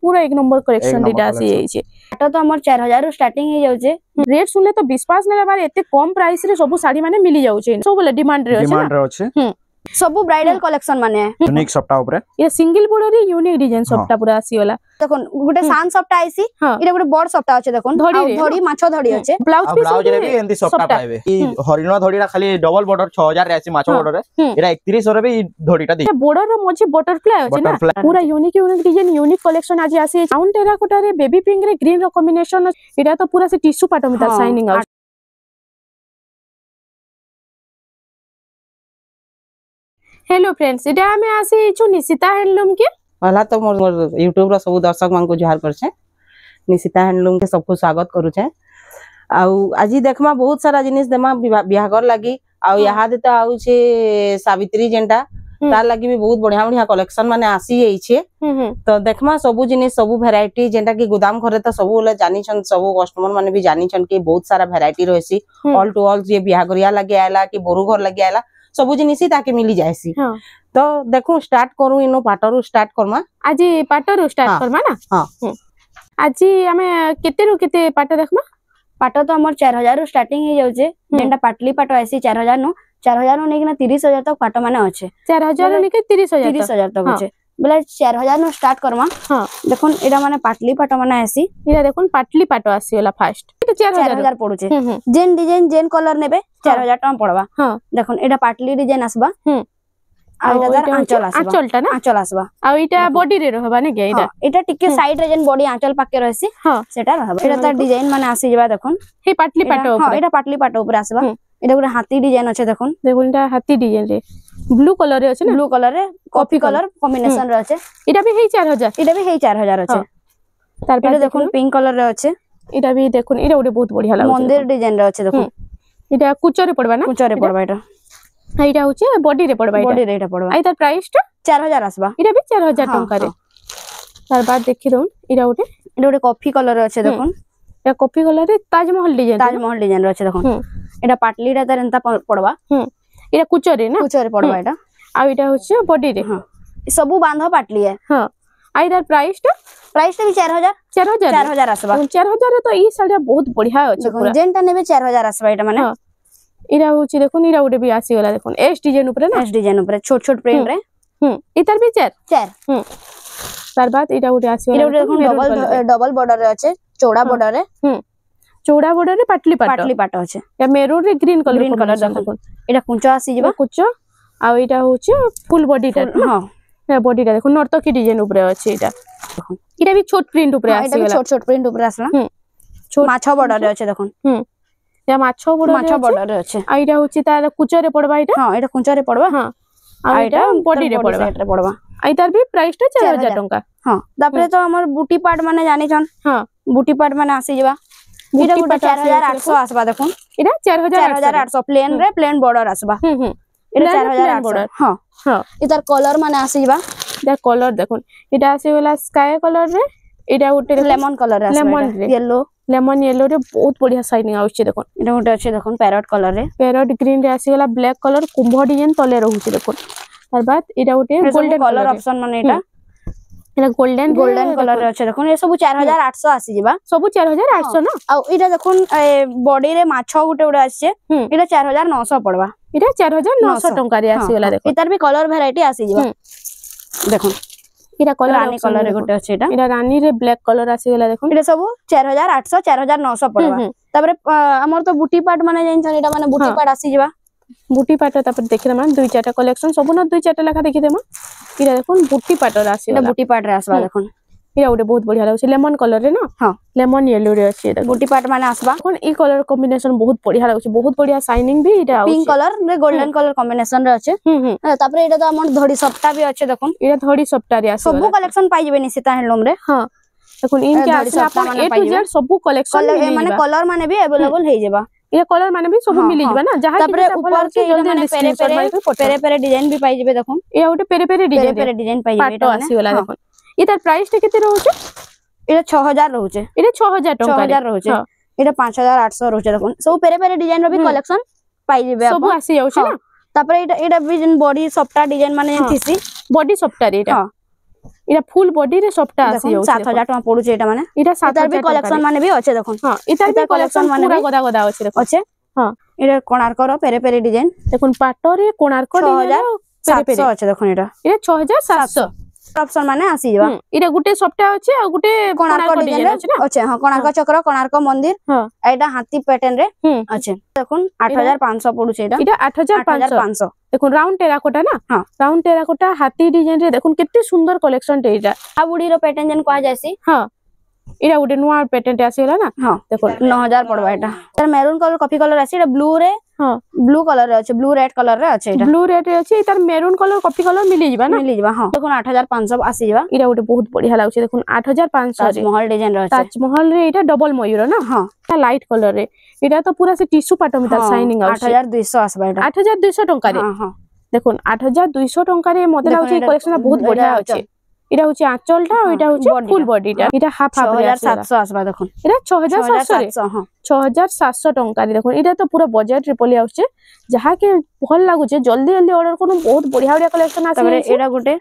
पूरा एक number collection दिटा आसी जाई छे एटा तो हमर 4000 रु स्टार्टिंग हे जाउ छे रेट सुनले तो विश्वास नै बार एते कम प्राइस रे सब साड़ी माने मिली जाउ छे सब डिमांड रे अछि सब ब्राइडल कलेक्शन माने यूनिक सप्ता ऊपर ये सिंगल बॉर्डर रे यूनिक डिजाइन सप्ता पूरा आसी वाला देखन गुटे सान सप्ता आइसी इटा गुटे बड़ सप्ता अछि देखन धड़ी माछो धड़ी अछि ब्लाउज रे भी एंती सप्ता पाइबे ई हरिण धड़ीरा खाली डबल बॉर्डर 6000 रे आसी माछो बॉर्डर रे एरा 3100 रे भी धड़ीटा दे बॉर्डर रो मझे बटरफ्लाई अछि ना पूरा यूनिक डिजाइन यूनिक कलेक्शन आज आसी साउंड टेराकोटा रे बेबी पिंक रे ग्रीन रो कॉम्बिनेशन एटा तो पूरा से टिश्यू पाटो मिता शाइनिंग आ हेलो फ्रेंड्स इटा हमें आसी छु निशिता हैंडलूम के पहला तो मोर YouTube रो सब दर्शक मान को जोहार करछे निशिता हैंडलूम के सबको स्वागत करूछे आउ आज देखमा बहुत सारा जिनिस देमा बिहागर लागि आउ यहा दे तो आउ छे सावित्री जेंटा तार लागि भी बहुत बढ़िया बढ़िया कलेक्शन माने आसी जाई छे तो देखमा सब जिनिस सब वैरायटी जेंटा कि गोदाम घरे तो सब ले जानि छन सब कस्टमर माने भी जानि छन कि बहुत सारा वैरायटी रहसी ऑल टू ऑल जे बिहागरिया लागि आयला कि बोरु घर लागि आयला सब जिनिस ताके मिली जायसी तो देखो स्टार्ट करू इनो पाटरू स्टार्ट करमा आज पाटरू स्टार्ट करमा ना हां आज हमें केते रु केते पाट देखमा पाट तो हमर 4000 रु स्टार्टिंग हे जाउ छे जेंटा पाटली पाट आसी 4000 नो 4000 नो नेकिना 30000 तक पाट माने अछि 4000 नेके 30000 तक अछि बोले 4000 नो स्टार्ट करमा हां देखुन एडा माने पाटली पाट माने आसी एडा देखुन पाटली पाट आसी वाला फास्ट तो 4000 पड़ू छे जेन डिजाइन जेन कलर नेबे 4000 टका पड़वा हां देखुन एडा पाटली डिजाइन आसबा आ एटा आंचल आसबा आंचलटा ना आंचल आसबा आ एटा बॉडी रे रहबा ने के एटा टिके साइड रे जेन बॉडी आंचल पाके रहसी हां सेटा रहबा एटा त डिजाइन माने आसी जेबा देखुन हे पाटली पाट ऊपर हां एटा पाटली पाट ऊपर आसबा एटा गुडा हाथी डिजाइन अछि देखुन एटा हाथी डिजाइन रे ब्लू कलर रे अछि ना ब्लू कलर रे कॉफी कलर कॉम्बिनेशन रे अछि एटा भी हे 4000 एटा भी हे 4000 अछि तार पे देखुन पिंक कलर रे अछि एटा भी देखुन एटा गुडे बहुत बढ़िया लागो मंदिर डिजाइन रे अछि देखुन एटा कुचो रे पड़बा ना कुचो रे पड़बा एटा एटा होचे बॉडी रे पड़बा बॉडी रे एटा पड़बा आइ तार प्राइस टा 4000 आसबा एटा भी 4000 टका रे तार बाद देखि दउन एटा गुटे कॉफी कलर रे अछि देखुन एटा कॉफी कलर रे ताजमहल डिजाइन रे अछि देखुन एटा पाटली रे तार एंता पड़बा एटा कुचो रे ना कुचो रे पड़बा एटा आ एटा होचे बॉडी रे हां सब बांधा पाटली है हां आइ तार प्राइस टा भी 4000 आसबा 4000 तो ई साड़ी बहुत बढ़िया अछि पूरा जेनटा नेबे 4000 आसबा एटा माने इरा होची देखुन इरा उडे भी आसी वाला देखुन एस डिजाइन ऊपर ना एस डिजाइन ऊपर छोट छोट प्रिंट रे इतर भी 4 तार बाद इरा उडे आसी वाला देखुन डबल बॉर्डर रे अछि चौड़ा बॉर्डर रे चौड़ा बॉर्डर रे पाटली पाट अछि या मेरून रे ग्रीन कलर देखुन एटा कुंचो आसी जिबा कुंचो आ एटा होची फुल बॉडी टा हां ए बॉडी टा देखुन नर्तकी डिजाइन ऊपर अछि एटा देखुन इरा भी छोट प्रिंट ऊपर आसी वाला छोट छोट प्रिंट ऊपर आसला छोट माछो बॉर्डर रे अछि देखुन या माछो बॉर्डर रे अछि आ एटा होची तार कुचो रे पड़बा एटा हां एटा कुंचो रे पड़बा हां आ एटा बॉडी रे पड़बा आ तार भी प्राइस टा 4000 टका हां तापरे तो हमर बुटी पाट माने जानि छन हां बुटी पाट माने आसी जिबा एटा गुटे 4800 आसबा देखुन एटा 4800 प्लेन रे प्लेन बॉर्डर आसबा एटा 4800 हां हां इधर कलर माने आसी जिबा द कलर देखुन एटा आसी वाला स्काई कलर रे एटा गुटे लेमन कलर रे लेमन येलो लेमन येलो रे बहुत बढ़िया शाइनिंग आउछ देखुन एटा गुटे अछि देखुन पैरट कलर रे पैरट ग्रीन रे आसी वाला ब्लैक कलर कुंभ डिजाइन तले रहउछ देखुन तार बाद एटा गुटे गोल्डन कलर ऑप्शन माने एटा गोल्डन कलर रे अछि देखुन ए सब 4800 आसी जिबा सब 4800 ना आ एटा देखुन बॉडी रे माछो गुटे गुटे आछे एटा 4900 पड़बा एटा 4900 टका रे आसी वाला देखो इतर भी कलर वैरायटी आसी जिबा देखुन एटा कलर रानी कलर रे गुटे अछि एटा रानी रे ब्लैक कलर आसी वाला देखुन एटा सब 4800 4900 पड़बा तबरे हमर तो बुटी पाट माने जाइन छन एटा माने बुटी पाट आसी जिबा बुटी पाट तपर देखि मान दुई चारटा कलेक्शन सब न दुई चारटा लेखा देखि देमा इरा देखुन बुटी पाट रे आसी वाला बुटी पाट रे आसबा देखुन इरा उडे बहुत बढ़िया लागछ लेमन कलर रे ना हां लेमन येलो रे अछि एटा बुटी पाट माने आसबा कोन ई कलर कॉम्बिनेशन बहुत बढ़िया लागछ बहुत बढ़िया शाइनिंग भी एटा पिंक कलर रे गोल्डन कलर कॉम्बिनेशन रे अछि तबरे एटा तो हमर धड़ी सप्ता भी अछि देखुन एटा धड़ी सप्ता रे आसी सब कलेक्शन पाइ जेबे निशिता हैंडलूम रे हां देखुन इनके आसी अपन ए टू जेड सब कलेक्शन माने कलर माने भी अवेलेबल हे जेबा ये कलर माने भी सब मिली जबा ना जहां तबरे ऊपर के माने पेरे पेरे डिजाइन भी पाइ जेबे देखुन ए उटे पेरे पेरे डिजाइन पाइ जेबे एटा आसी वाला देखुन इतार प्राइस टे केते रहउचे एटा 6000 रहउचे एटा 6000 टका 6000 रहउचे एटा 5800 रहउचे देखुन सब पेरे पेरे डिजाइन रो भी कलेक्शन पाइ जेबे सब आसी जाउचे ना तबरे एटा भी बॉडी सप्ता डिजाइन माने थिसी बॉडी सप्ता रे एटा এটা ফুল বডি রে সবটা আসি দেখুন 7000 টাকা পড়ুছে এটা মানে এটা এটার বি 7000 কলেকশন মানে বি আছে দেখুন হ্যাঁ এটার বি কলেকশন মানে পুরা গদা গদা আছে দেখুন আছে হ্যাঁ এটা কোଣାର୍କର পেরে পেরে ডিজাইন দেখুন পাটরে কোଣାର୍କ ডিজাইন 6700 আছে দেখুন এটা এটা 6700 অপশন মানে আসি যাবা এটা গুটে সবটা আছে আর গুটে কোଣାର୍କ ডিজাইন আছে না আছে হ্যাঁ কোଣାର୍କ চক্র কোଣାର୍କ মন্দির হ্যাঁ এটা হাতি প্যাটার্ন রে আছে দেখুন 8500 পড়ুছে এটা এটা 8500 দেখুন রাউন্ড টেরাকোটা না হ্যাঁ রাউন্ড টেরাকোটা হাতি ডিজাইন রে দেখুন কেতে সুন্দর কালেকশন তে এটা আবুড়ির প্যাটার্ন যেন কোয়া যাইছি হ্যাঁ এটা গুটে নোয়া প্যাটার্ন তে আসিলা না হ্যাঁ দেখুন 9000 পড়বা এটা তার মেরুন কলর কফি কলর আছে এটা ব্লু রে হ্যাঁ ব্লু কলর রে আছে ব্লু রেড কলর রে আছে এটা ব্লু রেড রে আছে তার মেরুন কলর কফি কলর মিলি যাবা না মিলি যাবা হ্যাঁ দেখুন 8500 আসি যাবা এটা গুটে বহুত বঢ়িয়া লাগুছে দেখুন 8500 রে তাজমহল ডিজাইন রে আছে তাজমহল রে এটা ডবল ময়ূর না হ্যাঁ এটা লাইট কলর রে এটা তো পুরা সে টিস্যু পাট মিতাল শাইনিং আছে 8200 আসবা এটা 8200 টଙ୍କା রে হ্যাঁ হ্যাঁ দেখুন 8200 টଙ୍କା রে মতে লাগুছে এই কালেকশন বহুত বঢ়িয়া আছে এটা হচ্ছে আঁচলটা ওইটা হচ্ছে ফুল বডিটা এটা হাফ হাফ রে আছে 6700 আসবা দেখুন এটা 6700 রে 6700 হ্যাঁ 6700 টଙ୍କା রে দেখুন এটা তো পুরো বজেট রে পলি আসছে যাহাকে ভাল লাগুছে জলদি জলদি অর্ডর করুন বহুত বঢ়িয়া বঢ়িয়া কালেকশন আছে তারপরে এটা গুটে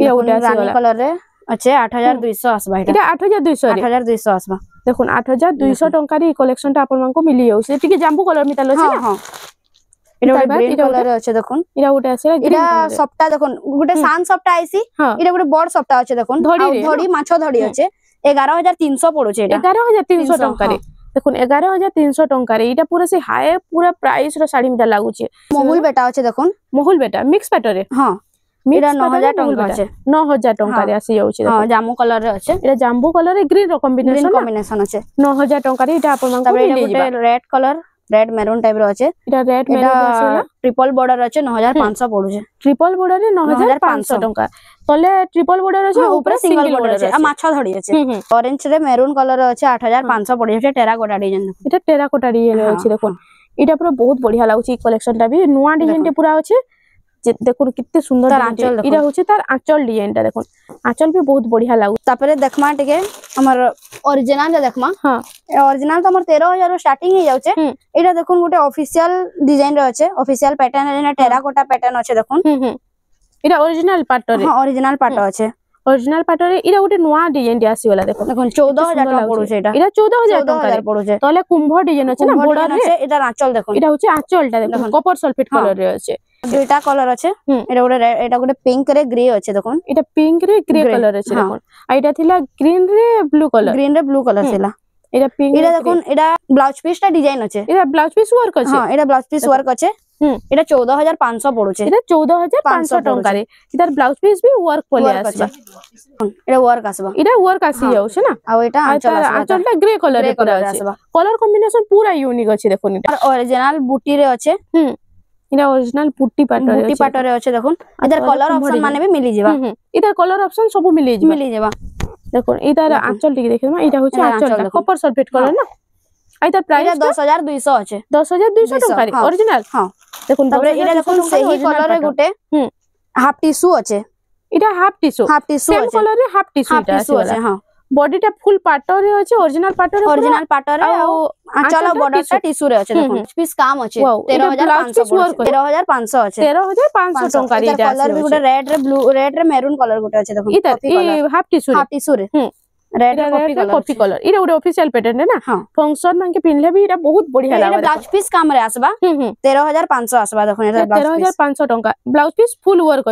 এটা গুটে রানী আছে কলর রে আছে 8200 আসবা এটা এটা 8200 রে 8200 আসবা দেখুন 8200 টଙ୍କା রে এই কালেকশনটা আপন মানকো মিলি যাଉଛି ଟିକେ জাম্বু কলর মিতাল আছে হ্যাঁ না হ্যাঁ এটা গ্রিন কলর আছে দেখুন এটা গুটে আছে এটা সবটা দেখুন গুটে সান সবটা আইছি হ্যাঁ এটা গুটে বড় সবটা আছে দেখুন ধড়ি মাছ ধড়ি আছে 11300 পড়ুছে এটা 11300 ଟଙ୍କା রে দেখুন 11300 ଟଙ୍କା রে এটা পুরা সে হাই পুরা প্রাইস র শাড়ি মিটা লাগুছে মহুল বেটা আছে দেখুন মহুল বেটা মিক্স প্যাটারে হ্যাঁ এটা 9000 টଙ୍କା আছে 9000 ଟଙ୍କା রে আসি যাଉଛି হ্যাঁ জামু কলর রে আছে এটা জাম্বু কলর রে গ্রিন র গ্রিন কম্বিনেশন কম্বিনেশন আছে 9000 ଟଙ୍କା রে এটা আপন মানকো তারপরে এটা মিলি গুটে যাবা red colour red maroon type র আছে এটা রেড এটা মেরুন আছে ট্রিপল বর্ডর আছে 9500 পড়ুছে ট্রিপল বর্ডর রে 9500 ଟଙ୍କା তলে ট্রিপল বর্ডর আছে উপরে সিঙ্গেল বর্ডর আছে আর মাছ ধড়ি আছে অরেঞ্জ রে মেরুন কলর আছে 8500 পড়ুছে টেরাকোটা ডিজাইন এটা টেরাকোটা ডিজাইন আছে দেখুন এটা পুরো বহুত বঢ়িয়া লাগুছে এই কালেকশনটা বি নয়া ডিজাইন তে পুরা আছে দেখুন কিতে সুন্দর এটা হচ্ছে তার আঁচল ডিজাইনটা দেখুন আঁচল भी बहुत बढ़िया लागु তারপরে দেখমা টিকে আমার অরিজিনাল দেখমা হ্যাঁ অরিজিনাল তো আমার 13000 স্টার্টিং হই যাচ্ছে এটা দেখুন গোটে অফিশিয়াল ডিজাইন রে আছে অফিশিয়াল প্যাটার্ন এনে টেরাকোটা প্যাটার্ন আছে দেখুন এটা অরিজিনাল পাটরে হ্যাঁ অরিজিনাল পাট আছে অরিজিনাল পাটরে এটা গোটে নয়া ডিজাইন তে আসিগলা দেখুন দেখুন 14000 টাকা পড়ুছে এটা এটা 14000 টাকা রে পড়ুছে তলে কুম্ভ ডিজাইন আছে না বর্ডার রে এটা আঁচল দেখুন এটা হচ্ছে আঁচলটা দেখুন কপার সালফেট কালার রে আছে দুইটা কালার আছে এটা গোটে পিঙ্ক রে গ্রে আছে দেখুন এটা পিঙ্ক রে গ্রে কালার আছে দেখুন আর এটা থিলা গ্রিন রে ব্লু কালার গ্রিন রে ব্লু কালার ছিল এটা পিঙ্ক এটা দেখুন এটা ব্লাউজ পিসটা ডিজাইন আছে এটা ব্লাউজ পিস ওয়ার্ক আছে হ্যাঁ এটা ব্লাউজ পিস ওয়ার্ক আছে এটা 14500 পড়ুছে এটা 14500 ଟଙ୍କା রে এটার ব্লাউজ পিস भी ওয়ার্ক পলি আসবা এটা ওয়ার্ক আসবা এটা ওয়ার্ক আসি যাଉଛି না আর এটা আঁচলটা গ্রে কালার রে পুরা আছে কালার কম্বিনেশন পুরা ইউনিক আছে দেখুন এটা অরিজিনাল বুটি রে আছে এটা অরিজিনাল পুটি পাটরে আছে দেখুন এটার কালার অপশন মানে भी মিলি যাবা এটার কালার অপশন সব মিলি যাবা দেখুন এটার আঁচল টিকে দেখেন এটা হচ্ছে আঁচলটা কপার সালফেট কালার না এটার প্রাইস 10200 আছে 10200 টাকা রে অরিজিনাল হ্যাঁ দেখুন তারপরে এটা দেখুন সেই কালারে গুটে হাফ টিস্যু আছে এটা হাফ টিস্যু আছে সেম কালারে হাফ টিস্যু আছে হ্যাঁ বডিটা ফুল পাটরে আছে অরিজিনাল পাটরে আর আঁচল বর্ডারটা টিস্যু রে আছে দেখুন পিস কাম আছে 13500 আছে 13500 টাকা রে এটা কালার भी গুটে রেড রে ব্লু রেড রে মেরুন কালার গুটে আছে দেখুন এটা এই হাফ টিস্যু রে রেড কফি কালার এটা ଗୋଟେ অফিশিয়াল প্যাটার্ন না ফংশন মানকে পিনলে भी এটা বহুত বঢ়িয়া লাগে ব্লাউজ পিস কাম রে আসবা 13500 আসবা দেখুন এটা 13500 টাকা ব্লাউজ পিস ফুল ওয়ার্ক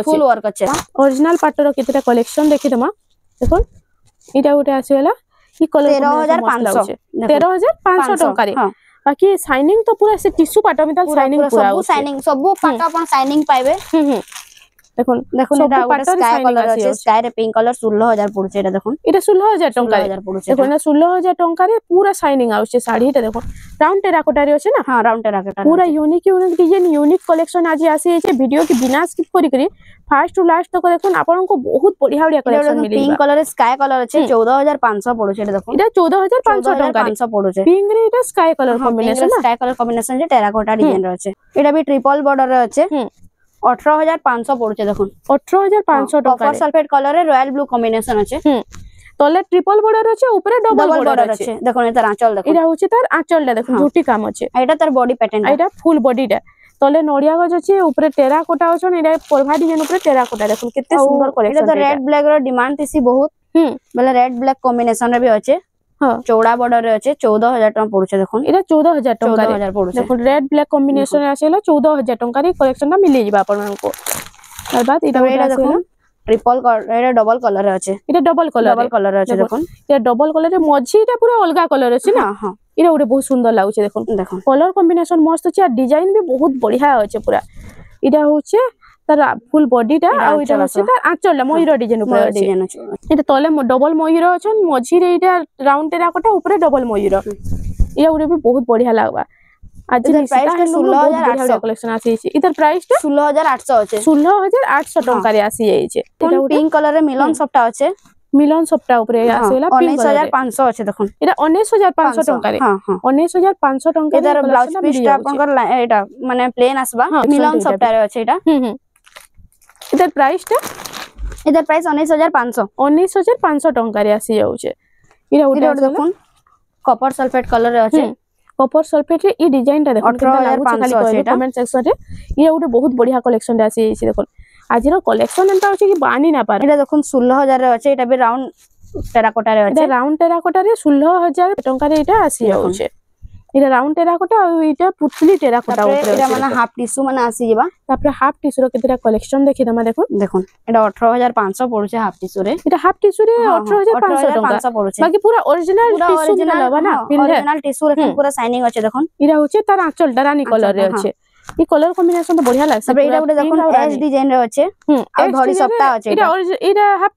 আছে অরিজিনাল পাটর কেতেটা কালেকশন দেখি দমা দেখুন এটা ଗୋଟେ ଆସିଗଲା ই কলর 13500 টাকা রে বাকি শাইনিং তো পুরা সে টিস্যু পাট মিতাল শাইনিং পুরা সবু পাট আপন শাইনিং পাইবে দেখুন এটা একটা স্কাই কালার আছে স্কাই রে পিঙ্ক কালার 16000 পড়ছে এটা দেখুন এটা 16000 টাকা দেখুন এটা 16000 টাকা রে পুরা শাইনিং আউছে শাড়িটা দেখুন রাউন্ড টেরাকোটা রে আছে না हां राउंड टेराकोटा पूरा यूनिक डिजाइन यूनिक कलेक्शन आज आसी है वीडियो की बिना स्किप करी करी फास्ट टू लास्ट तक देखुन आपन को बहुत बढ़िया बढ़िया कलेक्शन मिली पिंक कलर स्काई कलर আছে 14500 পড়ছে এটা দেখুন এটা 14500 টাকা 500 পড়ছে পিঙ্ক রে এটা স্কাই কালার কম্বিনেশন না স্কাই কালার কম্বিনেশন যে টেরাকোটা ডিজাইন আছে এটা भी ট্রিপল বর্ডার আছে 18500 পড়ছে দেখুন 18500 টাকা কপার সালফেট কালারে রয়্যাল ব্লু কম্বিনেশন আছে তলে ট্রিপল বর্ডার আছে উপরে ডবল বর্ডার আছে দেখুন এটা আঁচল দেখুন এটা হচ্ছে তার আঁচলটা দেখুন জুটি কাম আছে এটা তার বডি প্যাটার্ন এটা ফুল বডিটা तले नड़िया गज अछि ऊपर टेराकोटा अछन एटा परभा डिजाइन ऊपर टेराकोटा देखुन केते सुंदर कलेक्शन एटा तो रेड ब्लैक रो डिमांड तिसी बहुत बेले रेड ब्लैक कॉम्बिनेशन रे भी अछि हां चौड़ा बॉर्डर रे अछि 14000 टका पड़ुछे देखुन एटा 14000 टका 14000 पड़ुछे देखुन रेड ब्लैक कॉम्बिनेशन आसेला 14000 टका रे कलेक्शन ता मिली जिबा आपन को और बात एटा देखुन ट्रिपल एटा डबल कलर रे अछि एटा डबल कलर रे अछि देखुन एटा डबल कलर रे मझी एटा पूरा अलगा कलर अछि ना हां एटा उडे बहुत सुंदर लागुचे देखुन देखुन कलर कॉम्बिनेशन मस्त अछि आ डिजाइन भी बहुत बढ़िया अछि पूरा एटा होचे तार फुल बॉडी टा आ एटा होचे तार आंचल मयूर डिजाइन ऊपर अछि एटा तले डबल मयूर अछन मझी रे एटा राउंड टेराकोटा ऊपर डबल मयूर एटा उडे भी बहुत बढ़िया लागबा आज प्राइस 16800 कलेक्शन आसी छि इधर प्राइस टा 16800 अछि 16800 टका रे आसी जाई छि एटा पिंक कलर रे मिलन सप्ता अछि मिलन सप्ता ऊपर आसेला पिंक 19500 अछि देखुन एटा 19500 टका रे हां हां 19500 टका एदार ब्लाउज पीस टा आपनकर एटा माने प्लेन आसबा मिलन सप्ता रे अछि एटा इधर प्राइस टा इधर प्राइस 19500 टका रे आसी जाउ छे इरा उडे देखुन कॉपर सल्फेट कलर रे अछि कॉपर सल्फेट रे ई डिजाइन टा देखुन केता लागु छे खाली कहबे कमेंट सेक्शन रे ये उडे बहुत बढ़िया कलेक्शन रे आसी छे देखुन आज रो कलेक्शन एंता अछि कि बानी ना पार एटा देखुन 16000 रे अछि एटा भी राउंड टेराकोटा रे अछि एटा राउंड टेराकोटा रे 16000 टका रे एटा आसी जाउ छे एटा राउंड टेराकोटा आ एटा पुतली टेराकोटा ऊपर एटा माने हाफ टिश्यू माने आसी जेबा तापर हाफ टिश्यू रो केतेरा कलेक्शन देखि दमा देखुन देखुन एटा 18500 पड़ुछे हाफ टिश्यू रे एटा हाफ टिश्यू रे 18500 टका पड़ुछे बाकी पूरा ओरिजिनल टिश्यू मिलबा ना ओरिजिनल टिश्यू रे पूरा शाइनिंग अछि देखुन इरा होचे तार आंचल रानी कलर रे अछि ई कलर कॉम्बिनेशन तो बढ़िया लागछ तबे एटा गुटे देखुन एस डिजाइन रे अछि आ धड़ी सप्ता अछि एटा हाफ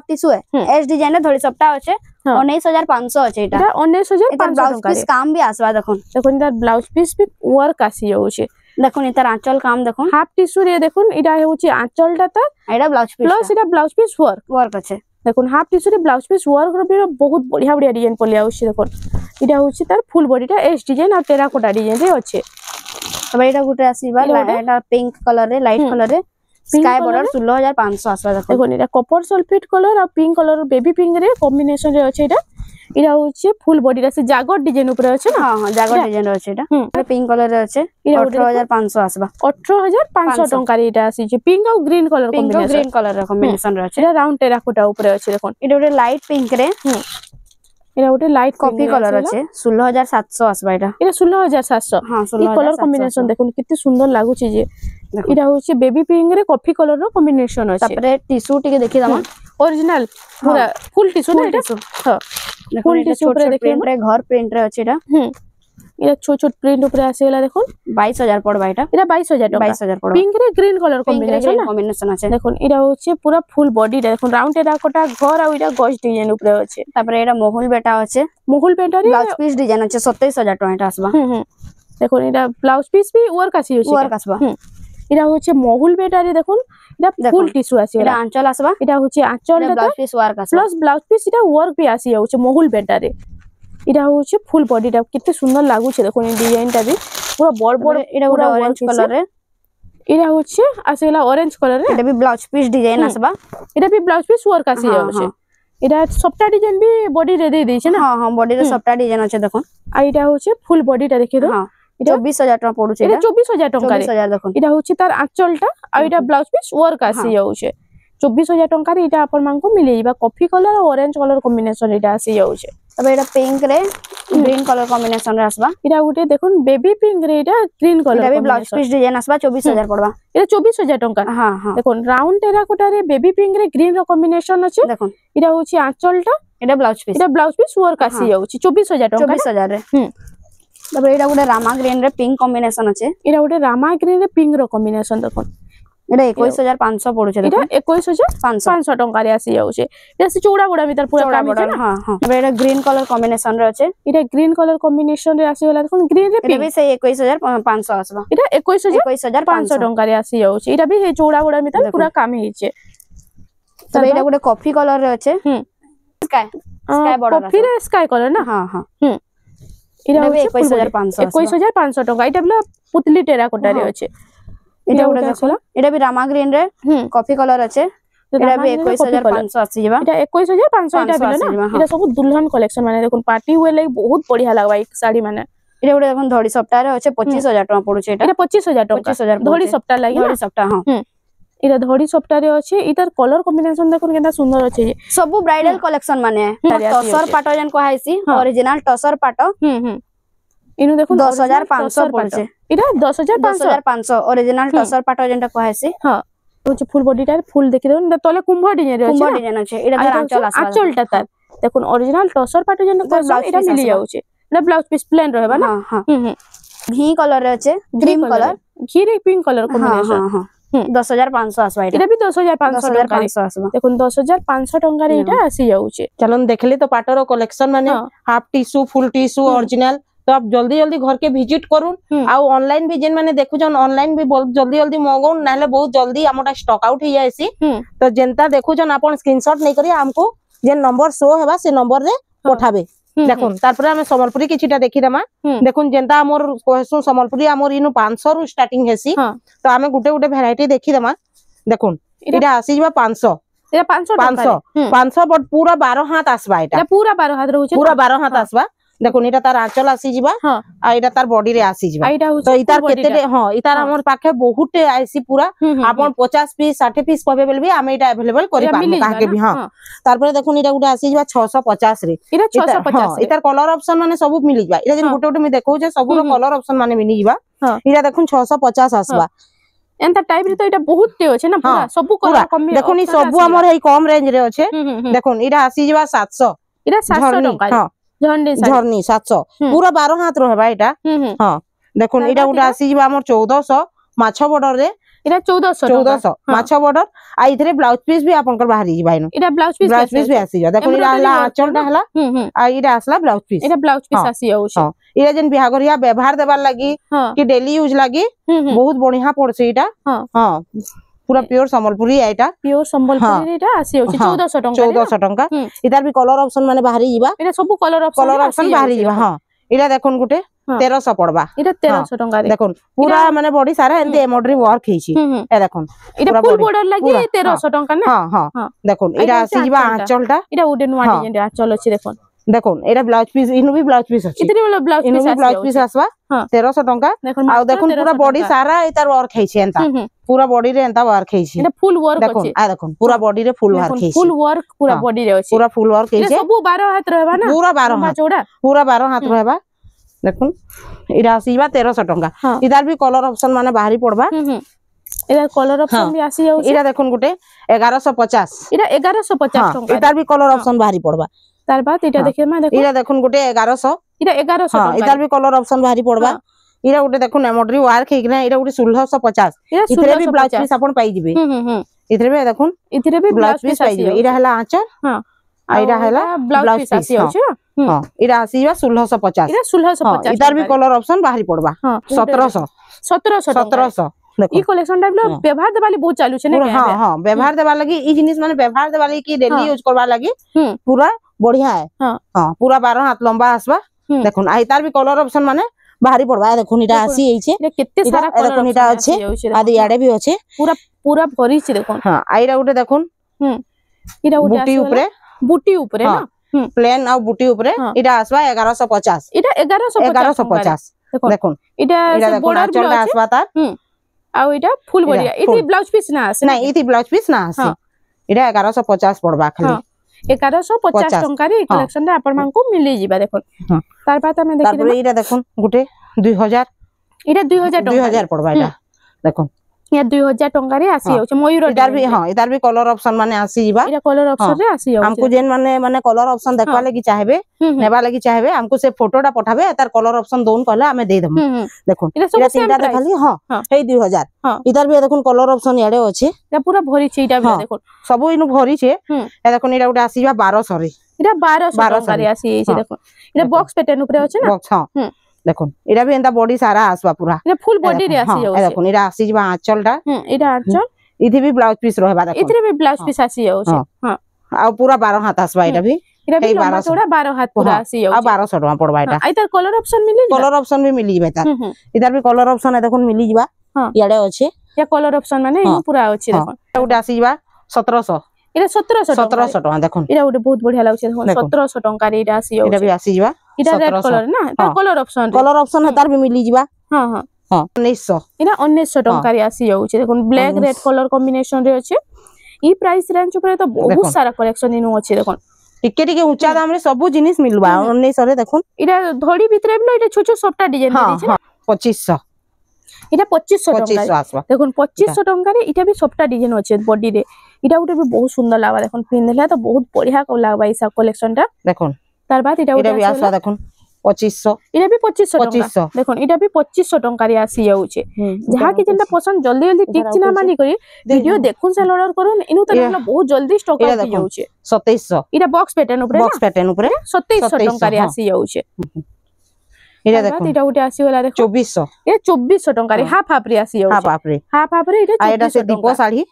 टिश्यू है एस डिजाइन रे धड़ी सप्ता अछि 19500 अछि एटा 19500 टका काम भी आसबा देखुन देखुन इधर ब्लाउज पीस भी वर्क आसी जाउ छे देखुन इधर आंचल काम देखुन हाफ टिश्यू रे देखुन इडा होची आंचल टा त एडा ब्लाउज पीस प्लस इडा ब्लाउज पीस वर्क अछि देखुन हाफ टिश्यू रे ब्लाउज पीस वर्क रो भी बहुत बढ़िया बढ़िया डिजाइन पलिया होची देखुन इडा होची तार फुल बॉडी टा एस डिजाइन और टेराकोटा डिजाइन रे अछि तबे एटा गुटे आसीबा एटा पिंक कलर रे लाइट कलर रे स्काई बॉर्डर 16500 आसबा देखुन एटा कॉपर सल्फेट कलर और पिंक कलर बेबी पिंक रे कॉम्बिनेशन रे अछि एटा इरा होचे फुल बॉडी रे से जागोट डिजाइन ऊपर अछि ना हां हां जागोट डिजाइन रे अछि एटा पिंक कलर रे अछि 18500 आसबा 18500 टका रे एटा अछि जे पिंक और green colour combination green colour रे कॉम्बिनेशन रे अछि एटा राउंड टेराकोटा ऊपर अछि देखुन एटा गुटे लाइट पिंक रे एटा गुटे लाइट कॉफी कलर अछि 16700 आसबा एटा 16700 हां ई कलर कॉम्बिनेशन देखुन कितने सुंदर लागु छी जे एटा होची बेबी पिंक रे कॉफी कलर रो कॉम्बिनेशन अछि तापरे टिश्यू टिके देखि दमा ओरिजिनल पूरा फुल टिश्यू ना एटा हां फुल टिश्यू ऊपर देखि प्रिंट रे घर प्रिंट रे अछि एटा एटा छोट छोट प्रिंट ऊपर आसेला देखुन 22000 पड़बा एटा 22000 टका 22000 पड़बा पिंक रे ग्रीन कलर कॉम्बिनेशन अछि देखुन एटा होची पूरा फुल बॉडी देखुन राउंड टेराकोटा घर आ एटा गज डिजाइन ऊपर अछि तापरे एटा मोहुल बेटा अछि मोहुल बेटा रे ब्लाउज पीस डिजाइन अछि 27000 टका एटा आसबा देखुन एटा ब्लाउज पीस भी वर्क आसी होची वर्क आसबा एटा होचे मोहुल बेटा रे देखुन एटा फुल टिश्यू आसी एटा आंचल आसबा एटा होचे आंचल ब्लाउज पीस वर्क आसबा प्लस ब्लाउज पीस एटा वर्क भी आसी होचे मोहुल बेटा रे एटा होचे फुल बॉडी टा कितने सुंदर लागु छे देखुन डिजाइन टा भी पूरा बड़ बड़ एटा पूरा ऑरेंज कलर रे एटा होचे आसेला ऑरेंज कलर रे एटा भी ब्लाउज पीस डिजाइन आसबा एटा भी ब्लाउज पीस वर्क आसी होचे एटा सप्ता डिजाइन भी बॉडी रे दे दै छे ना हां हां बॉडी रे सप्ता डिजाइन अछि देखुन आ एटा होचे फुल बॉडी टा देखि दो हां 24000 टका पड़ुछे एटा 24000 टका रे 24000 देखुन एटा होचे तार आंचल टा आ एटा ब्लाउज पीस वर्क आसी जाउछे 24000 टका रे एटा अपन मान को मिले बा कॉफी कलर और ऑरेंज कलर कॉम्बिनेशन एटा आसी जाउछे तबे एटा पिंक रे ग्रीन कलर कॉम्बिनेशन रे आसबा एटा गुटे देखुन बेबी पिंक रे एटा ग्रीन कलर एटा भी ब्लाउज पीस डिजाइन आसबा 24000 पड़बा एटा 24000 टका हां हां देखुन राउंड टेराकोटा रे बेबी पिंक रे ग्रीन रो कॉम्बिनेशन अछि देखुन एटा होची आंचल टा एटा ब्लाउज पीस वर्क आसी जाउची 24000 टका 24000 रे तबे एटा गुटे रामा ग्रीन रे पिंक कॉम्बिनेशन अछि एटा गुटे रामा ग्रीन रे पिंक रो कॉम्बिनेशन देखुन एटा 21500 पड़ुछे एटा 21500 टका रे आसी जाउछे एटा से चौड़ा बड़ा भीतर पूरा काम छै ना हां हां तबे एटा ग्रीन कलर कॉम्बिनेशन रे अछि एटा ग्रीन कलर कॉम्बिनेशन रे आसी वाला देखुन ग्रीन रे एटा भी से 21500 आसबा एटा 21500 टका रे आसी जाउछे एटा भी हे चौड़ा बड़ा भीतर पूरा काम हिचे तबे एटा गुटे कॉफी कलर रे अछि स्काई बॉर्डर कॉफी रे स्काई कलर ना हां हां एटा 21500 21500 टका एटा बला पुतली टेराकोटा रे अछि एटा गुटे देखला एटा भी रामा ग्रीन रे कॉफी कलर अछि एटा भी 21500 आसी जेबा एटा 21500 एटा बिलो ना एटा सब दुल्हन कलेक्शन माने देखुन पार्टी हुए लाइक बहुत बढ़िया लागबा एक साड़ी माने এটা গোটে দেখুন ধড়ি সপ্তাহে আছে 25,000 টাকা পড়ুছে এটা 25,000 টাকা 25,000 ধড়ি সপ্তাহ লাগি ধড়ি সপ্তাহ হ্যাঁ এটা ধড়ি সপ্তাহে আছে এটার কলর কম্বিনেশন দেখুন কেনটা সুন্দর আছে সবু ব্রাইডাল কলেকশন মানে টসর পাট যেন কহাইছি অরিজিনাল টসর পাট ইনু দেখুন 10,500 পড়ছে এটা 10,500 অরিজিনাল টসর পাট যেনটা কহাইছি হ্যাঁ হচ্ছে ফুল বডিটার ফুল দেখি দেখুন এটা তলে কুম্ভ ডিজাইন আছে কুম্ভ ডিজাইন আছে এটা তার আঁচল আসবে আঁচলটা তার দেখুন অরিজিনাল টসর পাট যেন এটা মিলি যাচ্ছে এটা ব্লাউজ পিস প্লেন রহবা না হ্যাঁ ঘি কলর আছে ক্রিম কলর ঘি রে পিঙ্ক কলর কম্বিনেশন 10,500 আসবে এটা भी 10,500 আসবে দেখুন 10,500 টাকার এটা আসি যাচ্ছে चलन देखली तो पाटर कलेक्शन माने half tissue full tissue original तो आप जल्दी जल्दी घर के विजिट करूँ आउ ऑनलाइन भी जेन माने देखु जन ऑनलाइन भी बहुत जल्दी जल्दी मगौन नाले बहुत जल्दी हमटा स्टॉक आउट हो जायसी तो जेनता देखु जन अपन स्क्रीनशॉट नै करी हमको जेन नंबर शो हेबा से नंबर रे पठाबे देखुन तारपरे हमें सम्बलपुरी किछिटा देखि दमा देखुन जेनता हमर कहसु सम्बलपुरी हमर इनु 500 रु स्टार्टिंग हेसी तो हमें गुटे गुटे वैरायटी देखि दमा देखुन एटा आसी जबा 500 এটা 500 बट पूरा 12 हाथ आसबा एटा पूरा 12 हाथ रहउছে पूरा 12 हाथ आसबा देखुन एटा तार आंचल आसी जिबा आ एटा तार बॉडी रे आसी जिबा तो इतार केते हां इतार हमर पाखे बहुत आइसी पूरा आपन 50 पीस 60 पीस कहबे बेलबी हम एटा अवेलेबल करि पाबो काके भी हां तारपरे देखुन एटा गुटे आसी जिबा 650 रे एटा 650 इतार कलर ऑप्शन माने सब मिली जिबा एटा जे गुटे गुटे मी देखौ जे सब कलर ऑप्शन माने मिली जिबा एटा देखुन 650 आसबा एंता टाइप रे तो एटा बहुत टे अछि ना पूरा सब कलर कम देखुन ई सब हमर हे कम रेंज रे अछि देखुन एटा आसी जिबा 700 एटा 700 टका झरनी 700 पूरा 12 हाथ रहबा एटा हां देखुन एटा गुटे आसी जिबा हमर 1400 माछो बॉर्डर रे एटा 1400 माछो बॉर्डर आ इथरे ब्लाउज पीस भी आपनकर बाहरी जिबा इनो एटा ब्लाउज पीस भी आसी जा देखुन एटा हला आंचलटा हला आ एटा आसला ब्लाउज पीस एटा ब्लाउज पीस आसी जाउ छै एटा जेन बिहागरिया व्यवहार देबार लागि कि डेली यूज लागि बहुत बढ़िया पड़से एटा हां पूरा प्योर संबलपुरी एटा प्योर संबलपुरी एटा आसी जाउ छै 1400 टका इधर भी कलर ऑप्शन माने बाहरी जिबा एटा सब कलर ऑप्शन बाहरी जिबा हां एटा देखुन गुटे 1300 पड़बा एटा 1300 टका रे देखुन पूरा माने बॉडी सारा एंते एम्ब्रॉयडरी वर्क हेछि ए देखुन एटा फुल बॉर्डर लागि 1300 टका ना हां देखुन एटा आसी जिबा आंचलटा एटा उडे नुवा डिजाइन आंचल अछि देखुन देखुन एटा ब्लाउज पीस इनु भी ब्लाउज पीस अछि इतने वाला ब्लाउज पीस आसबा 1300 टका आ देखुन पूरा बॉडी सारा एतार वर्क हेछि एंता पूरा बॉडी रे एंता वर्क हेछि एटा फुल वर्क अछि आ देखुन पूरा बॉडी रे फुल वर्क हेछि फुल वर्क पूरा बॉडी रे अछि पूरा फुल वर्क हेछि सब 12 हाथ रहबा ना पूरा 12 हाथ चौड़ा पूरा 12 हाथ रहबा देखुन इरा आसीबा 1300 टका इधर भी कलर ऑप्शन माने बाहरी पड़बा एदा कलर ऑप्शन भी आसी जाउ इरा देखुन गुटे 1150 इरा 1150 टका इधर भी कलर ऑप्शन बाहरी पड़बा तार बाद एटा देखिए मैं देखो इरा देखुन गुटे 1100 इरा 1100 टका इधर भी कलर ऑप्शन बाहरी पड़बा इरा गुटे देखुन एम्ब्रॉयडरी वर्क हेकना इरा गुटे 1650 इथरे भी ब्लाउज पीस अपन पाई जिबे इथरे भी देखुन इथरे भी ब्लाउज पीस पाई जिबे इरा हला आंचल हां आ इरा हला ब्लाउज पीस आसी जाउ हां इरा आसीबा 1650 इरा 1650 इधर भी कलर ऑप्शन बाहरी पड़बा 1700 ई कलेक्शन टाइप लो व्यवहार देबाली बहुत चालू छै ने हां हां व्यवहार देबा लागि ई जिनिस माने व्यवहार देबा लागि की डेली यूज करबा लागि पूरा बढ़िया है हां पूरा 12 हाथ लंबा आसबा देखुन आ इतार भी कलर ऑप्शन माने बाहरी पड़बा देखुन इटा आसी एछे केते सारा कलर देखुन इटा अछि आदि याडे भी अछि पूरा पूरा भरी छै देखुन हां आइरा गुटे देखुन इरा गुटे बूटी ऊपरे ना प्लेन आ बूटी ऊपरे इटा आसबा 1150 इटा 1150 देखुन इटा से बॉर्डर चलता आसबा तार आ इटा फुल बॉडी इति ब्लाउज पीस ना आसे नहीं इति ब्लाउज पीस ना आसे इटा 1150 पड़बा खाली 1150 टंका रे कलेक्शन रे आपण मान को मिली जिबा देखुन तार बाद हमें देखि तारपरे इटा देखुन गुटे 2000 इटा 2000 पड़बा इटा देखुन या 2000 टंका रे आसी जाउ छै मयूर इधर भी हां इधर भी कलर ऑप्शन माने आसी जिबा इरा कलर ऑप्शन रे आसी जाउ हमको जेन माने कलर ऑप्शन देखबा लागि चाहबे नेबा लागि चाहबे हमको से फोटोटा पठाबे तार कलर ऑप्शन दोन कहले हमें दे देम देखुन इरा तीनटा देखली हां हे 2000 इधर भी देखुन कलर ऑप्शन याडे अछि इरा पूरा भरी छै इटा भी देखुन सब इनु भरी छै ए देखुन इरा उडा आसी जिबा 1200 रे इरा 1200 टंका रे आसी छै देखुन इरा बॉक्स पैटर्न ऊपर अछि ना बॉक्स हां देखुन इरा भी एंता बॉडी सारा आसबा पूरा इरा फुल बॉडी रे आसी जाउ देखुन इरा आसी जिबा आंचलटा इरा आंचल इथि भी ब्लाउज पीस रहबा देखुन इथरे भी ब्लाउज पीस आसी जाउ छै हां आ पूरा 12 हाथ आसबा इरा भी लंबा चौड़ा 12 हाथ पूरा आसी जाउ आ 1200 टका पड़बा इटा इधर कलर ऑप्शन मिली कलर ऑप्शन भी मिली जिबा तार इधर भी कलर ऑप्शन है देखुन मिली जिबा याडे अछि या कलर ऑप्शन माने इ पूरा अछि देखुन उडा आसी जिबा 1700 इरा 1700 टका देखुन इरा उडे बहुत बढ़िया लागछ देखुन 1700 टंका रे इरा आसी जाउ इरा भी आसी जिबा इटा रेड 1700 कलर ना ता हाँ। कलर ऑप्शन कलर ऑप्शन तार भी मिली जिबा हां हां हां 1900 इटा 1900 टंका रे आसी जाउचे देखो ब्लैक रेड कलर कॉम्बिनेशन रे अछि ई प्राइस रेंज ऊपर तो बहुत देखो। सारा कलेक्शन इनु अछि देखो टिके टिके ऊंचा दाम रे सब जिनिस मिलबा 1900 रे देखो इटा धड़ी भितरे भी इटा छोटो सफ्टा डिजाइन दे हां दिछ हां 2500 इटा 2500 टंका 2500 आसबा देखो 2500 टंका रे इटा भी सफ्टा डिजाइन अछि बॉडी रे इटा उटे भी बहुत सुंदर लागबा देखो पिनदेला तो बहुत बढ़िया को लागबा ई सब कलेक्शन टा देखो तार बाद इटा इटा उटे भी आसबा देखो 2500 इटा भी 2500 टंका 2500 देखो इटा भी 2500 टंका रे आसी जाउचे जहा के जेंटा पसंद जल्दी जल्दी टिक चिना मानी करी वीडियो देखुन से ऑर्डर करूँ इनु तो ये- बहुत जल्दी स्टॉक ये आसी देखो। जाउचे 2700 इटा बॉक्स पैटर्न ऊपर बॉक्स पैटर्न ऊपर 2700 टंका रे हाँ। आसी जाउचे इटा तार बाद देखो इटा उटे आसी वाला देखो 2400 ये 2400 टंका रे हाँ। हाफ हाफ रे आसी हां जाउचे बाप रे हाफ हाफ रे इटा आ एटा से 2400 दीपो टंका साड़ी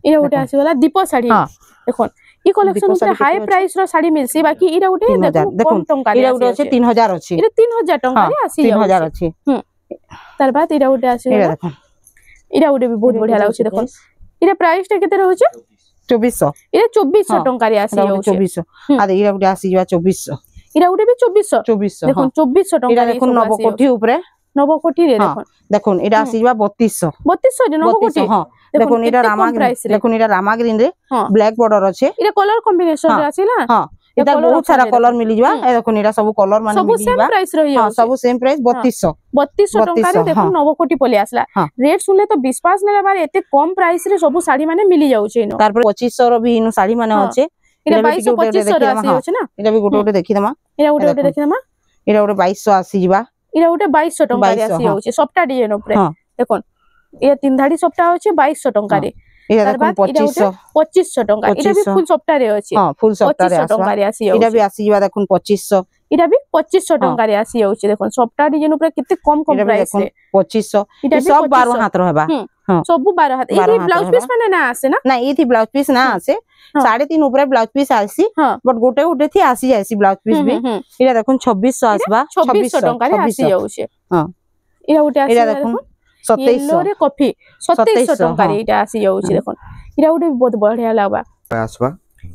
इटा उटे देखो। आसी वाला दीप साड़ी हाँ। देखो ई कलेक्शन दीप ऊपर साड़ी हाई केते प्राइस रो साड़ी मिलसी बाकी इटा उटे 3000 देखो देखो कम टंका रे इटा उडे आसी আছে 3000 ଅଛି इटा 3000 टंका हाँ, रे आसी 3000 जाउचे ଅଛି तार बाद इटा उटे आसी ଏଇଟା वाला ଦେଖ इटा उटे भी बहुत बढ़िया लागुचे देखो इटा प्राइस टा केते रहउचे 2400 इटा 2400 हाँ। टंका रे आसी ଏଇଟା जाउचे 2400 आ ଏଇଟା ଗୋଟେ ଆସିଯିବା 2400 इटा उटे भी 2400 2400 देखो ହଁ 2400 टंका ଏଇଟା रे ଦେଖୁନ ନବକୋଠି ଉପରେ नवकोटी रे ହଁ देखो ଦେଖୁନ ଏଇଟା ଆସିଯିବା 3200 3200 रे नवकोटी 3200 ହଁ ଦେଖୁନ ଏଇଟା ରାମାଗ୍ରୀନ प्राइस रे ଦେଖୁନ ଏଇଟା ରାମାଗ୍ରୀନ ରେ हाँ ବ୍ଲାକ ବର୍ଡର ଅଛି इटा कलर कॉम्बिनेशन हाँ। रे आसीला ହଁ ଏଟା colour ବହୁତ ସାରା option ରେ କଲର ମିଳିଯିବା ଏ ଦେଖୁନ ଏଇଟା ସବୁ କଲର ମାନେ सब सेम ମିଳିଯିବା प्राइस रही ହଁ ସବୁ ସେମ ପ୍ରାଇस 3200 3200 टंका रे 3200 देखो हाँ। नवकोटी पले आसला हाँ। रेट सुनले तो विश्वास नै बारे एते कम प्राइस रे सब साड़ी माने मिली जाउचे इनो ତାପରେ 2500 ର ବି ଇନୁ ଶାଢୀ ମାନେ ହଁ। ଅଛି इटा ଏଇଟା ବି ଟିକେ 2200 2500 रे आसी हाँ। जाउचे ना ଏଇଟା ବି ଗୋଟେ ଗୋଟେ ଦେଖିଦମା इटा उटे उटे देखो। देखिना ଏଇଟା ଗୋଟେ 2200 ଆସିଯିବା इटा उटे 2200 टंका रे 2200 आसी हाँ। जाउचे सबटा डिजाइन ऊपर हाँ। देखो ये तीन धाड़ी सबटा होचे 2200 टंका रे ଏଇଟା तार ଦେଖୁନ बाद इटा उटे 2500 2500 टंका इटा भी 2500 फुल सबटा रे अछि ହଁ ଫୁଲ ସପ୍ତାହରେ 2500 ଆସିବା टंका रे आसी ଏଇଟା जाउचे ବି ଆସିଯିବା ଦେଖୁନ 2500 इटा भी 2500 हाँ। टंका रे आसी जाउचे देखो सबटा डिजाइन ऊपर कितने कम कम ଏଇଟା ବି प्राइस ଦେଖୁନ रे 2500 इटा ଏ भी सब 12 2500 ହାତ ରହିବା सब 12 हाथ 12 ये हाथ ब्लाउज रहबा। पीस माने ना आसे ना ନା ଏଇଥି ବ୍ଲାଉଜ ପିସ୍ ନା ଆସେ ହଁ। 3.5 ଉପରେ ବ୍ଲାଉଜ ପିସ୍ ଆସି ହଁ। ବଟ ଗୋଟେ ଗୋଟେ ଥି ଆସି ଯାଇସି ବ୍ଲାଉଜ ପିସ୍ ବି ଏଇଟା ଦେଖୁନ 2600 ଆସିବା 2600 टंका रे आसी जाउचे हाँ। इटा उटे आसी ଏଇଟା ଦେଖୁନ येलो 2700 रे कॉफी 2700 टंका रे हाँ। इटा आसी जाउचे देखो इटा उटे भी बहुत बढ़िया लागबा आसबा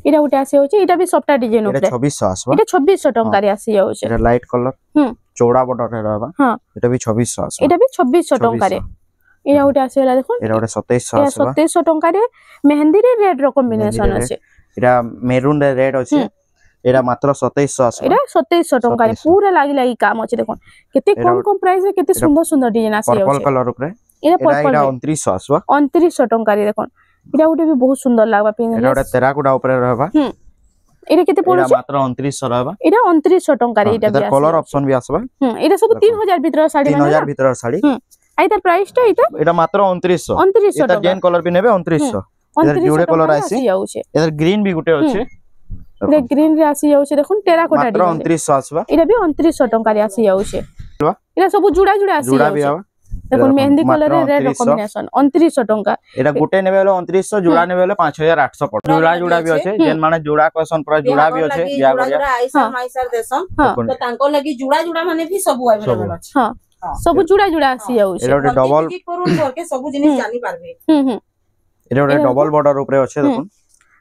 इटा उटे आसी जाउचे इटा भी सबटा डिजाइन एटा ऊपर 2600 आसबा इटा 2600 टंका रे आसी जाउचे एटा लाइट कलर हम्म। चौड़ा बॉर्डर रे रहबा हाँ। एटा भी 2600 आसबा इटा भी 2600 टंका रे इटा उटे आसी वाला देखो एटा गोटे 2700 इटा आसबा 2700 टंका रे मेहंदी रे रेड रो कॉम्बिनेशन मेहंदी रे আছে एटा मेरून रे रेड अछि एटा मात्र 2700 आसबा इटा 2700 टंका रे 2700 पूरा लागी लागी काम আছে देखो केते एटा कम कम प्राइस रे केते सुंदर सुंदर डिजाइन आसी पर्पल जाउचे कलर ऊपर इटा एटा पर्पल एटा 2900 आसबा 2900 टंका रे देखो इटा उटे भी बहुत सुंदर लागबा एटा पिनले गोटे तेराकोटा ऊपर रहबा इटा केते एटा पड़ुचे मात्र 2900 रहबा इटा 2900 टंका रे इटा भी एटा कलर ऑप्शन भी आसबा इटा सब 3000 भीतर साड़ी माने 3000 भीतर साड़ी आई तार प्राइस टा इटा एटा मात्र 2900 2900 एटा टंका जेन कलर भी नेबे 2900 एटा जोड़े कलर आसी जाउचे एटा ग्रीन भी गुटे अछि इटा ग्रीन रे आसी जाउचे देखुन टेराकोटा मात्र डिजाइन 2900 आसबा इटा भी 2900 टंका रे आसी जाउचे इटा सब जुड़ा जुड़ा आसी जोड़ा भी जाउचे आवा देखुन मेहंदी मात्र कलर रे रेड 2900 कॉम्बिनेशन 2900 टंका एटा गुटे नेबे वाला 2900 जोड़ा नेबे वाला 5800 पड़ जोड़ा जोड़ा भी अछि जेन माने जोड़ा क्वेश्चन पूरा जोड़ा भी अछि बिया बढ़िया आइसर माइसर देसन हाँ। तो तांको लागि जुड़ा जुड़ा माने भी सब अवेलेबल अछि हां सब जुड़ा जुड़ा आसी जाउचे एटा गोटे डबल करून करके सब जिनिस जानि पारबे एटा गोटे डबल बॉर्डर ऊपर अछि देखुन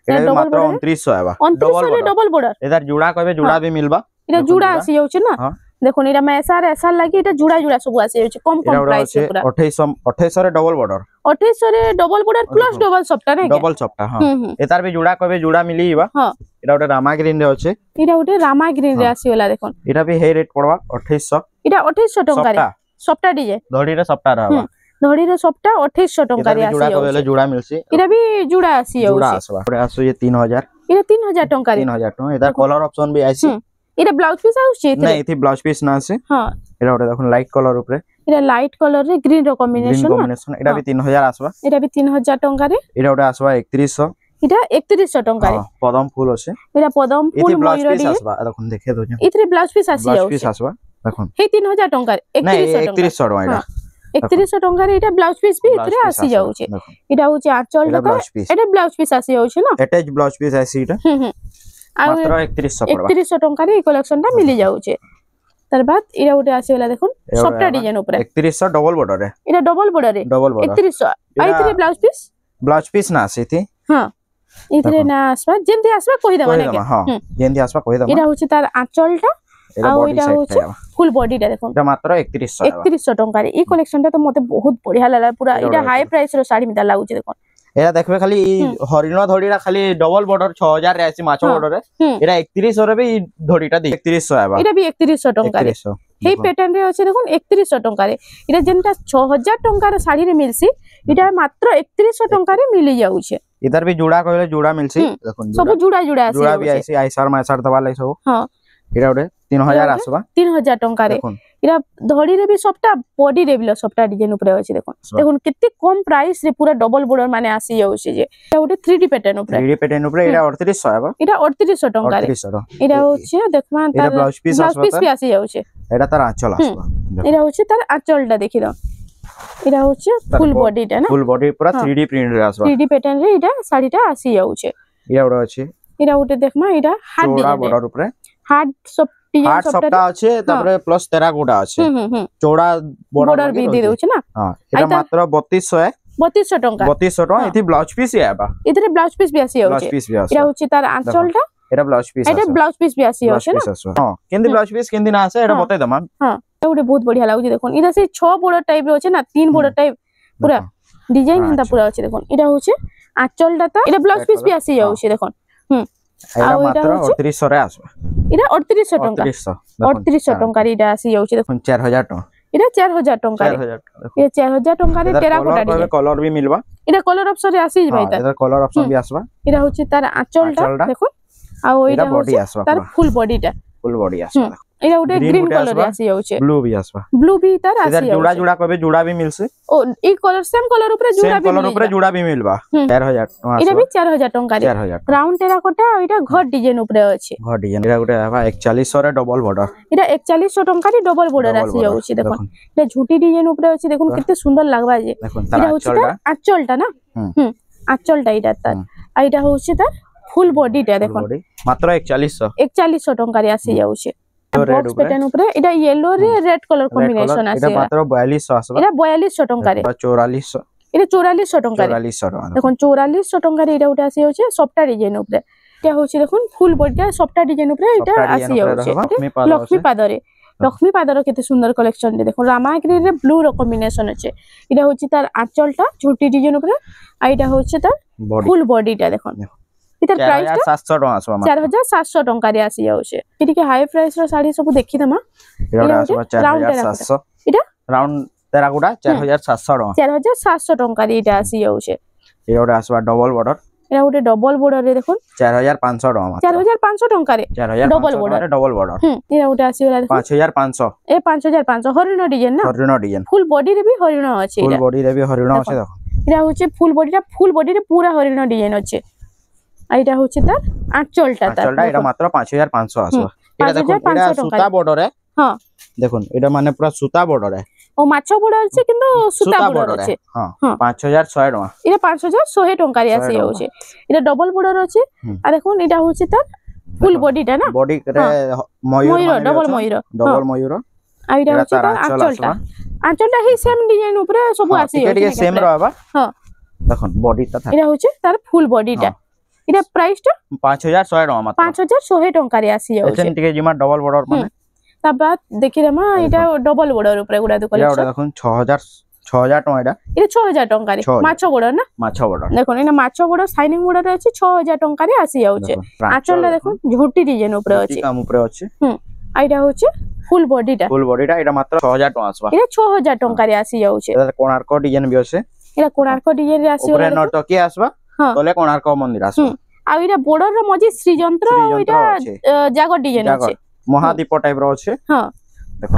एटा भी मात्र 2900 आबा 2900 रे डबल बॉर्डर एदार जोड़ा कहबे जोड़ा भी मिलबा इटा जुड़ा आसी जाउचे ना हाँ। देखो इटा में ऐसा लागी इटा जुड़ा जुड़ा सब आसी जाउचे कम एटा कम गोटे प्राइस अछि रे पूरा 2800 रे डबल बॉर्डर 2800 रे डबल बॉर्डर प्लस डबल सबटा नै डबल चपटा हां एतार भी जोड़ा कहबे जोड़ा मिलीबा हां एटा गोटे रामा ग्रीन रे अछि इटा उटे रामा ग्रीन रे हाँ। आसी वाला देखो एटा भी हे रेट पड़वा 2800 इटा 2800 टंका रे सप्ता सबटा डिजाइन धड़ी रे सप्ता रहबा धड़ी रे सबटा 2800 टंका रे एटा भी आसी जोड़ा कहबे जाउचे जोड़ा मिलसी इटा भी जुड़ा आसी जोड़ा जाउचे आसबा गोटे आसु ये 3000 इटा 3000 टंका रे 3000 टका एदार कलर ऑप्शन भी आसी इटा ब्लाउज पीस आउचे नै इथि ब्लाउज पीस ना आसे हां एटा गोटे देखुन लाइट कलर ऊपर इटा लाइट कलर रे ग्रीन रो ग्रीन कॉम्बिनेशन ना कॉम्बिनेशन एटा भी 3000 आसबा इटा भी 3000 टंका रे एटा गोटे आसबा 3100 इटा 3100 टंका रे हां पदम फूल अछि इटा पदम इथि फूल ब्लाउज मयूर पीस रे आसबा देखुन देखे दो इथरे ब्लाउज पीस आसी ब्लाउज जाउचे पीस आसबा देखुन हे 3000 टंका रे नै 3100 टंका 3100 टका एटा 3100 टंका रे इटा ब्लाउज पीस भी इथरे आसी जाउचे देखुन इटा होचे आंचल एटा टका ब्लाउज पीस एटा ब्लाउज पीस आसी जाउचे ना अटैच ब्लाउज पीस आसी एटा आ मात्र 3100 पड़वा 3100 टंका रे कलेक्शन टा मिली जाउचे तार बाद इरा उटे आसी वाला देखुन सबटा डिजाइन ऊपर 3100 डबल बॉर्डर रे इरा डबल बॉर्डर रे डबल बॉर्डर 3100 आ इथरे ब्लाउज पीस ना आसी थी हां इथरे ना आसबा जेंती आसबा कहि दमा ना हां जेंती आसबा कहि दमा इरा होचे तार आंचल टा এটা ଆଉ বডি ଏଇଟା সাইড ହଉଛି ফুল বডিটা দেখুন এটা মাত্র 3100 3100 ଟଙ୍କାରେ এই କଲେକ୍ସନଟା ତ ମତେ ବହୁତ ବଢିଆ ଲାଗଲା ପୁରା ଏଇଟା ହାଇ ପ୍ରାଇସ ର ଶାଢୀ ମିତା ଲାଗୁଛି ଦେଖୁন এটা দেখবে খালি হরিণ ধড়িটা খালি ডবল বর্ডর 6000 রে আছে মাছ বর্ডরে এটা 3100 রে বি ধড়িটা দি 3100 আবা এটা ବି 3100 ଟଙ୍କାରେ 3100 এই প্যাটার্ন রে আছে দেখুন 3100 ଟଙ୍କାରେ এটা যেনটা 6000 ଟଙ୍କାର ଶାଢୀ ରେ মিলছি এটা মাত্র 3100 ଟଙ୍କାରେ মিলি যাଉଛି इधर भी जुड़ा कहले जुड़ा मिलसी देखुन सब जुड़ा जुड़ा আছে जुड़ा भी आइसी आइसार माइसार दबा लै सब हां এটা ওরে 3000 আসবা 3000 ଟଙ୍କାରେ দেখুন এটা ধড়ি রে भी সবটা বডি রে भी সবটা ডিজাইন উপরে আছে দেখুন দেখুন কেতে কম প্রাইস রে পুরা ডবল বর্ডর মানে আসি যাଉଛି যে এটা ওটা 3D প্যাটার্ন উপরে 3D প্যাটার্ন উপরে এটা 3800 আবা এটা 3800 ଟଙ୍କାରେ 3800 এটা হচ্ছে দেখমা এটা তার ব্লাউজ পিস আসবা भी আসি যাଉଛି এটা তার আঁচল আসবা এটা হচ্ছে তার আঁচলটা দেখি দাও এটা হচ্ছে ফুল বডিটা না ফুল বডি পুরা 3D প্রিন্ট রে আসবা 3D প্যাটার্ন রে এটা শাড়িটা আসি যাଉଛି এটা ওরে আছে এটা ওটা দেখমা এটা হার্ড চৌড়া ডিজাইন বর্ডর উপরে হার্ড সব ডিজাইন হার্ড সবটা সবটা আছে তারপরে প্লাস তেরা গোটা আছে চৌড়া বর্ডর भी দিয়ে দেଉଛି না हां এটা মাত্র 3200 है 3200 ଟଙ୍କା 3200 টাকা এটি ব্লাউজ পিস আবা এটারে ব্লাউজ পিস भी আসি ব্লাউজ যাଉଛି পিস भी আছে এটা হচ্ছে তার আঁচলটা এটা ব্লাউজ পিস এটা আছে ব্লাউজ পিস भी আসি ব্লাউজ যাଉଛି না পিস আছে हां কেন্দি ব্লাউজ পিস কেন্দি না আছে এটা বতাই দমা হ্যাঁ এটা ওটা বহুত বঢ়িয়া লাগুଛି দেখুন এটা সেই 6 বর্ডর টাইপ রে আছে না 3 বর্ডর টাইপ পুরা ডিজাইন হিন্দা পুরা আছে দেখুন এটা হচ্ছে আঁচলটা তা এটা ব্লাউজ পিস भी আসি যাଉଛି দেখুন এটা মাত্র 3800 রে আসবে এটা 3800 ଟଙ୍କା 3800 ଟଙ୍କାରେ এটা আসি যাଉଛି দেখুন 4000 টাকা এটা 4000 ଟଙ୍କାରେ 4000 টাকা এটা 4000 ଟଙ୍କାରେ টেরাকোটা ডিজাইন কলর भी মিলবা এটা কলর অপশন রে আসি যাবে এটা এটা কলর অপশন भी আসবা এটা হচ্ছে তার আঁচলটা দেখুন আর এটা এটা বডি হচ্ছে আসবা তার ফুল বডিটা ফুল বডি আসবা এটা ওটা Green গ্রিন ଗୋଟେ কলর রে আসবা। আসি যাଉଛି ব্লু भी আসবা ব্লু भी তার इधर আসি जुड़ा যাଉଛି जुड़ा कबे जुड़ा भी मिलसे ও এই কলর সেম কলর উপরে জুড়া सेम भी कलर ऊपर जुड़ा भी मिलबा 4000 টাকা এটা আসবা भी 4000 ଟଙ୍କାରେ 4000 রাউন্ড টেরাকোটা এটা ঘর ডিজাইন উপরে আছে ঘর ডিজাইন এটা গোটে আবা 4100 রে ডবল বর্ডর এটা 4100 ଟଙ୍କାରେ ডবল বর্ডর আসি যাଉଛି দেখুন এটা ঝুটি ডিজাইন উপরে আছে দেখুন কেতে সুন্দর লাগবা যে দেখুন তার এটা হচ্ছে তার আঁচলটা না আঁচলটা এটা তার আর এটা হচ্ছে তার ফুল বডিটা দেখুন বডি মাত্র 4100 4100 ଟଙ୍କାରେ আসি যাଉଛି রেড বক্স উপরে প্যাটার্ন উপরে এটা ইয়েলো রে রেড কালার কম্বিনেশন আছে এটা মাত্র 4200 আসবা এটা 4200 ଟଙ୍କାରେ 4400 এটা 4400 ଟଙ୍କାରେ 4400 টাকা দেখুন 4400 ଟଙ୍କାରେ এটা উঠে আসি যাচ্ছে সবটা ডিজাইন উপরে এটা হচ্ছে দেখুন ফুল বডিটা সবটা ডিজাইন উপরে এটা আসি যাচ্ছে লক্ষ্মী পাদরে লক্ষ্মী পাদর কেতে সুন্দর কালেকশন দেখুন রামাগ্রি রে ব্লু র কম্বিনেশন আছে এটা হচ্ছে তার আঁচলটা ঝুটি ডিজাইন উপরে আর এটা হচ্ছে তার ফুল বডিটা দেখুন এটার প্রাইসটা 4700 টাকা আসবা 4700 ଟଙ୍କାରେ আসি যাচ্ছে এটিকে হাই প্রাইস র শাড়ি সব দেখি দেমা এটা আসবা 4700 এটা রাউন্ড তেরাকুটা 4700 টাকা 4700 ଟଙ୍କାରେ এটা আসি যাচ্ছে এটা আসবা ডবল বর্ডর এটা ଗୋଟେ ডবল বর্ডর রে দেখুন 4500 টাকা মাত্র 4500 ଟଙ୍କାରେ 4000 ডবল বর্ডর ডবল বর্ডর এটা ଗୋଟେ আসি গলা দেখুন 5500 এ 5500 হরিণ ডিজাইন না হরিণ ডিজাইন ফুল বডি রে भी হরিণ আছে ফুল এটা বডি রে भी হরিণ আছে দেখো এটা হচ্ছে ফুল বডিটা পুরা হরিণ ডিজাইন আছে আর এটা হচ্ছে তার আঁচলটা এটা মাত্র 5500 আসবে এটা দেখুন 5500 এটা সুতা বর্ডরে হ্যাঁ দেখুন এটা মানে পুরা সুতা বর্ডরে ও মাছ বড় আছে কিন্তু সুতা বড় আছে হ্যাঁ 5100 টাকা এটা 5100 ଟଙ୍କାରେ আসি যাচ্ছে এটা ডবল বর্ডর আছে আর দেখুন এটা হচ্ছে তার ফুল বডিটা না বডি রে ময়ূর ডবল ময়ূর ডবল ময়ূর আর এটা হচ্ছে তার আঁচলটা হি সেম ডিজাইন উপরে সব আসি যাচ্ছে এটা সেম রবা হ্যাঁ দেখুন বডিটা থাকে এটা হচ্ছে তার ফুল বডিটা এটা প্রাইসটা 5100 টাকা মাত্র 5100 ଟଙ୍କାରେ আসি যাচ্ছে এখান থেকে জিমা ডবল বর্ডর মানে তারপর দেখি দেমা এটা ডবল বর্ডর উপরে গুড়া দোকান এটা দেখুন 6000 টাকা এটা 6000 ଟଙ୍କାରେ মাছ বড় না মাছ বর্ডর দেখুন এটা মাছ বড় সাইনিং বর্ডর আছে 6000 ଟଙ୍କାରେ আসি যাচ্ছে আঁচলটা দেখুন ঝুটি ডিজাইন উপরে আছে কাম উপরে আছে আর এটা হচ্ছে ফুল বডিটা এটা মাত্র 6000 টাকা আসবা এটা 6000 ଟଙ୍କାରେ আসি যাচ্ছে এটা কোଣାর্ক ডিজাইন বি আছে এটা কোଣାর্ক ডিজাইন রে আসি উপরে নর্তকী আসবা তলে কোଣାর্ক মন্দির আসবা আর এটা বর্ডর র মজি শ্রীযন্ত্র এটা জাগর ডিজাইন আছে মহাদীপ টাইপ র আছে হ্যাঁ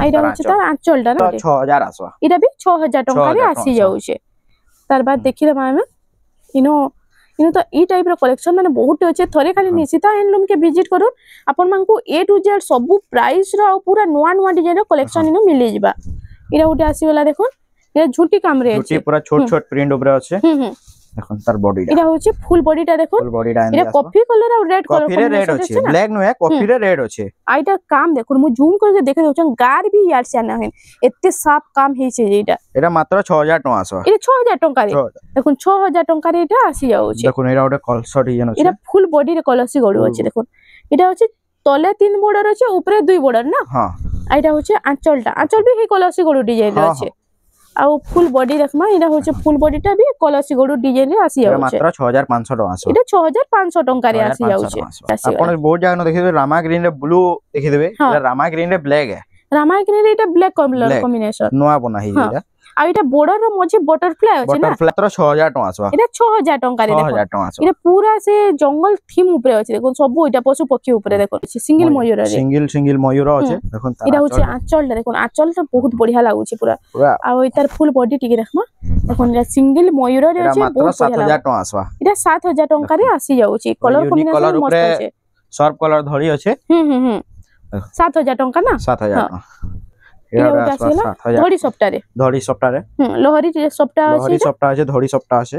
এটা হচ্ছে তার আঁচলটা না 6000 আসবা এটা भी 6000 ଟଙ୍କାରେ আসি যাଉଛି তার বাদ দেখি দেমা আমি ইনো তো এই টাইপ র কলেকশন মানে বহুত আছে থরে খালি নিশিতা হ্যান্ডলুম কে ভিজিট করুন আপন মানকু A to Z সবু প্রাইস র পুরা নয়া নয়া ডিজাইন র কলেকশন ইনো মিলি ଯିବା এরা উঠে আসি গলা দেখুন এটা ঝুটি কাম রে আছে ঝুটি পুরা ছোট ছোট প্রিন্ট উপরে আছে দেখুন তার বডিটা এটা হচ্ছে ফুল বডিটা দেখুন ফুল বডিটা এটা কফি কালার আর রেড কালার কফি রেড আছে ব্ল্যাক নয় কফি রেড আছে আইটা কাম দেখুন মু জুম করে দেখে দেউছন গার भी ইয়ার সে না হেন এতে সাফ কাম হেইছে এইটা এটা মাত্র 6000 টাকা আসবা এটা 6000 ଟଙ୍କାରେ দেখুন 6000 ଟଙ୍କାରେ এটা আসি যাଉଛି দেখুন এটা ওটা কলস ডিজাইন আছে এটা ফুল বডি রে কলসি গড়ু আছে দেখুন এটা হচ্ছে তলে 3 বর্ডর আছে উপরে 2 বর্ডর না হ্যাঁ এটা হচ্ছে আঁচলটা আঁচল বি হে কলসি গড়ু ডিজাইন হ্যাঁ, আছে ଆଉ ফুল বডি দেখমা এটা হচ্ছে ফুল বডিটা বি কলসি গড়ু ডিজাইন রে আসি এটা যাଉଛି মাত্র 6500 টাকা আসবে এটা 6500 টঙ্কারে আসি যাଉଛି ଆପଣ ବହୁତ ଜାଗା ଦେଖିବେ ରାମା ଗ୍ରୀନ ରେ ବ୍ଲୁ ଦେଖିଦେବେ ହଁ। এটা ରାମା ଗ୍ରୀନ ରେ ବ୍ଲାକ୍ है ରାମାଗ୍ରୀନ ରେ এটা ବ୍ଲାck କଲର Black। କମ୍ବିନେସନ ନୂଆ ବନା ହେଇଛି ଏଇଟା ଆଉ এটা বর্ডর ର মঝি বটরফ্লাই আছে না ବଟରଫ୍ଲାଇ ମାତ୍ର 6000 ଟଙ୍କା ଆସିବ এটা 6000 ଟଙ୍କାରେ ଦେଖ 6000 ଟଙ୍କା ଆସିବ এটা পুরা সে জঙ্গল থিম উপরে আছে দেখুন সবু এটা পশু পক্ষী উপরে দেখুন সিঙ্গেল ময়ূর রে ସିଙ୍ଗଲ ମୟୂର ଅଛି ଦେଖନ୍ତୁ এটা হচ্ছে আঁচলটা দেখুন আঁচলটা বহুত বঢ়িয়া লাগুছে পুরা ପୁରା আর এটার ফুল বডি টিকে দেখমা দেখুন এটা সিঙ্গেল ময়ূর রে এটা আছে মাত্র বহুত বঢ়িয়া 7000 ଟଙ୍କା ଆସିବ এটা 7000 ଟଙ୍କାରେ আসি যাଉଛି কলর unique কম্বিনেসন colour মস্ত উপরে আছে ସର୍ଫ କଲର ଧଡ଼ି ଅଛି হুম 7000 ଟଙ୍କା না 7000 ହଁ। ଟଙ୍କା এটা ଏଇଟା ওটা ଆସିବ আসিলা 7000 ধড়ি সপ্তাহে ଧଡ଼ି ସପ୍ତାହରେ লহরি সপ্তাহ আছে ଲହରୀ ସପ୍ତାହ ଅଛି ଧଡ଼ି ସପ୍ତାହ ଅଛି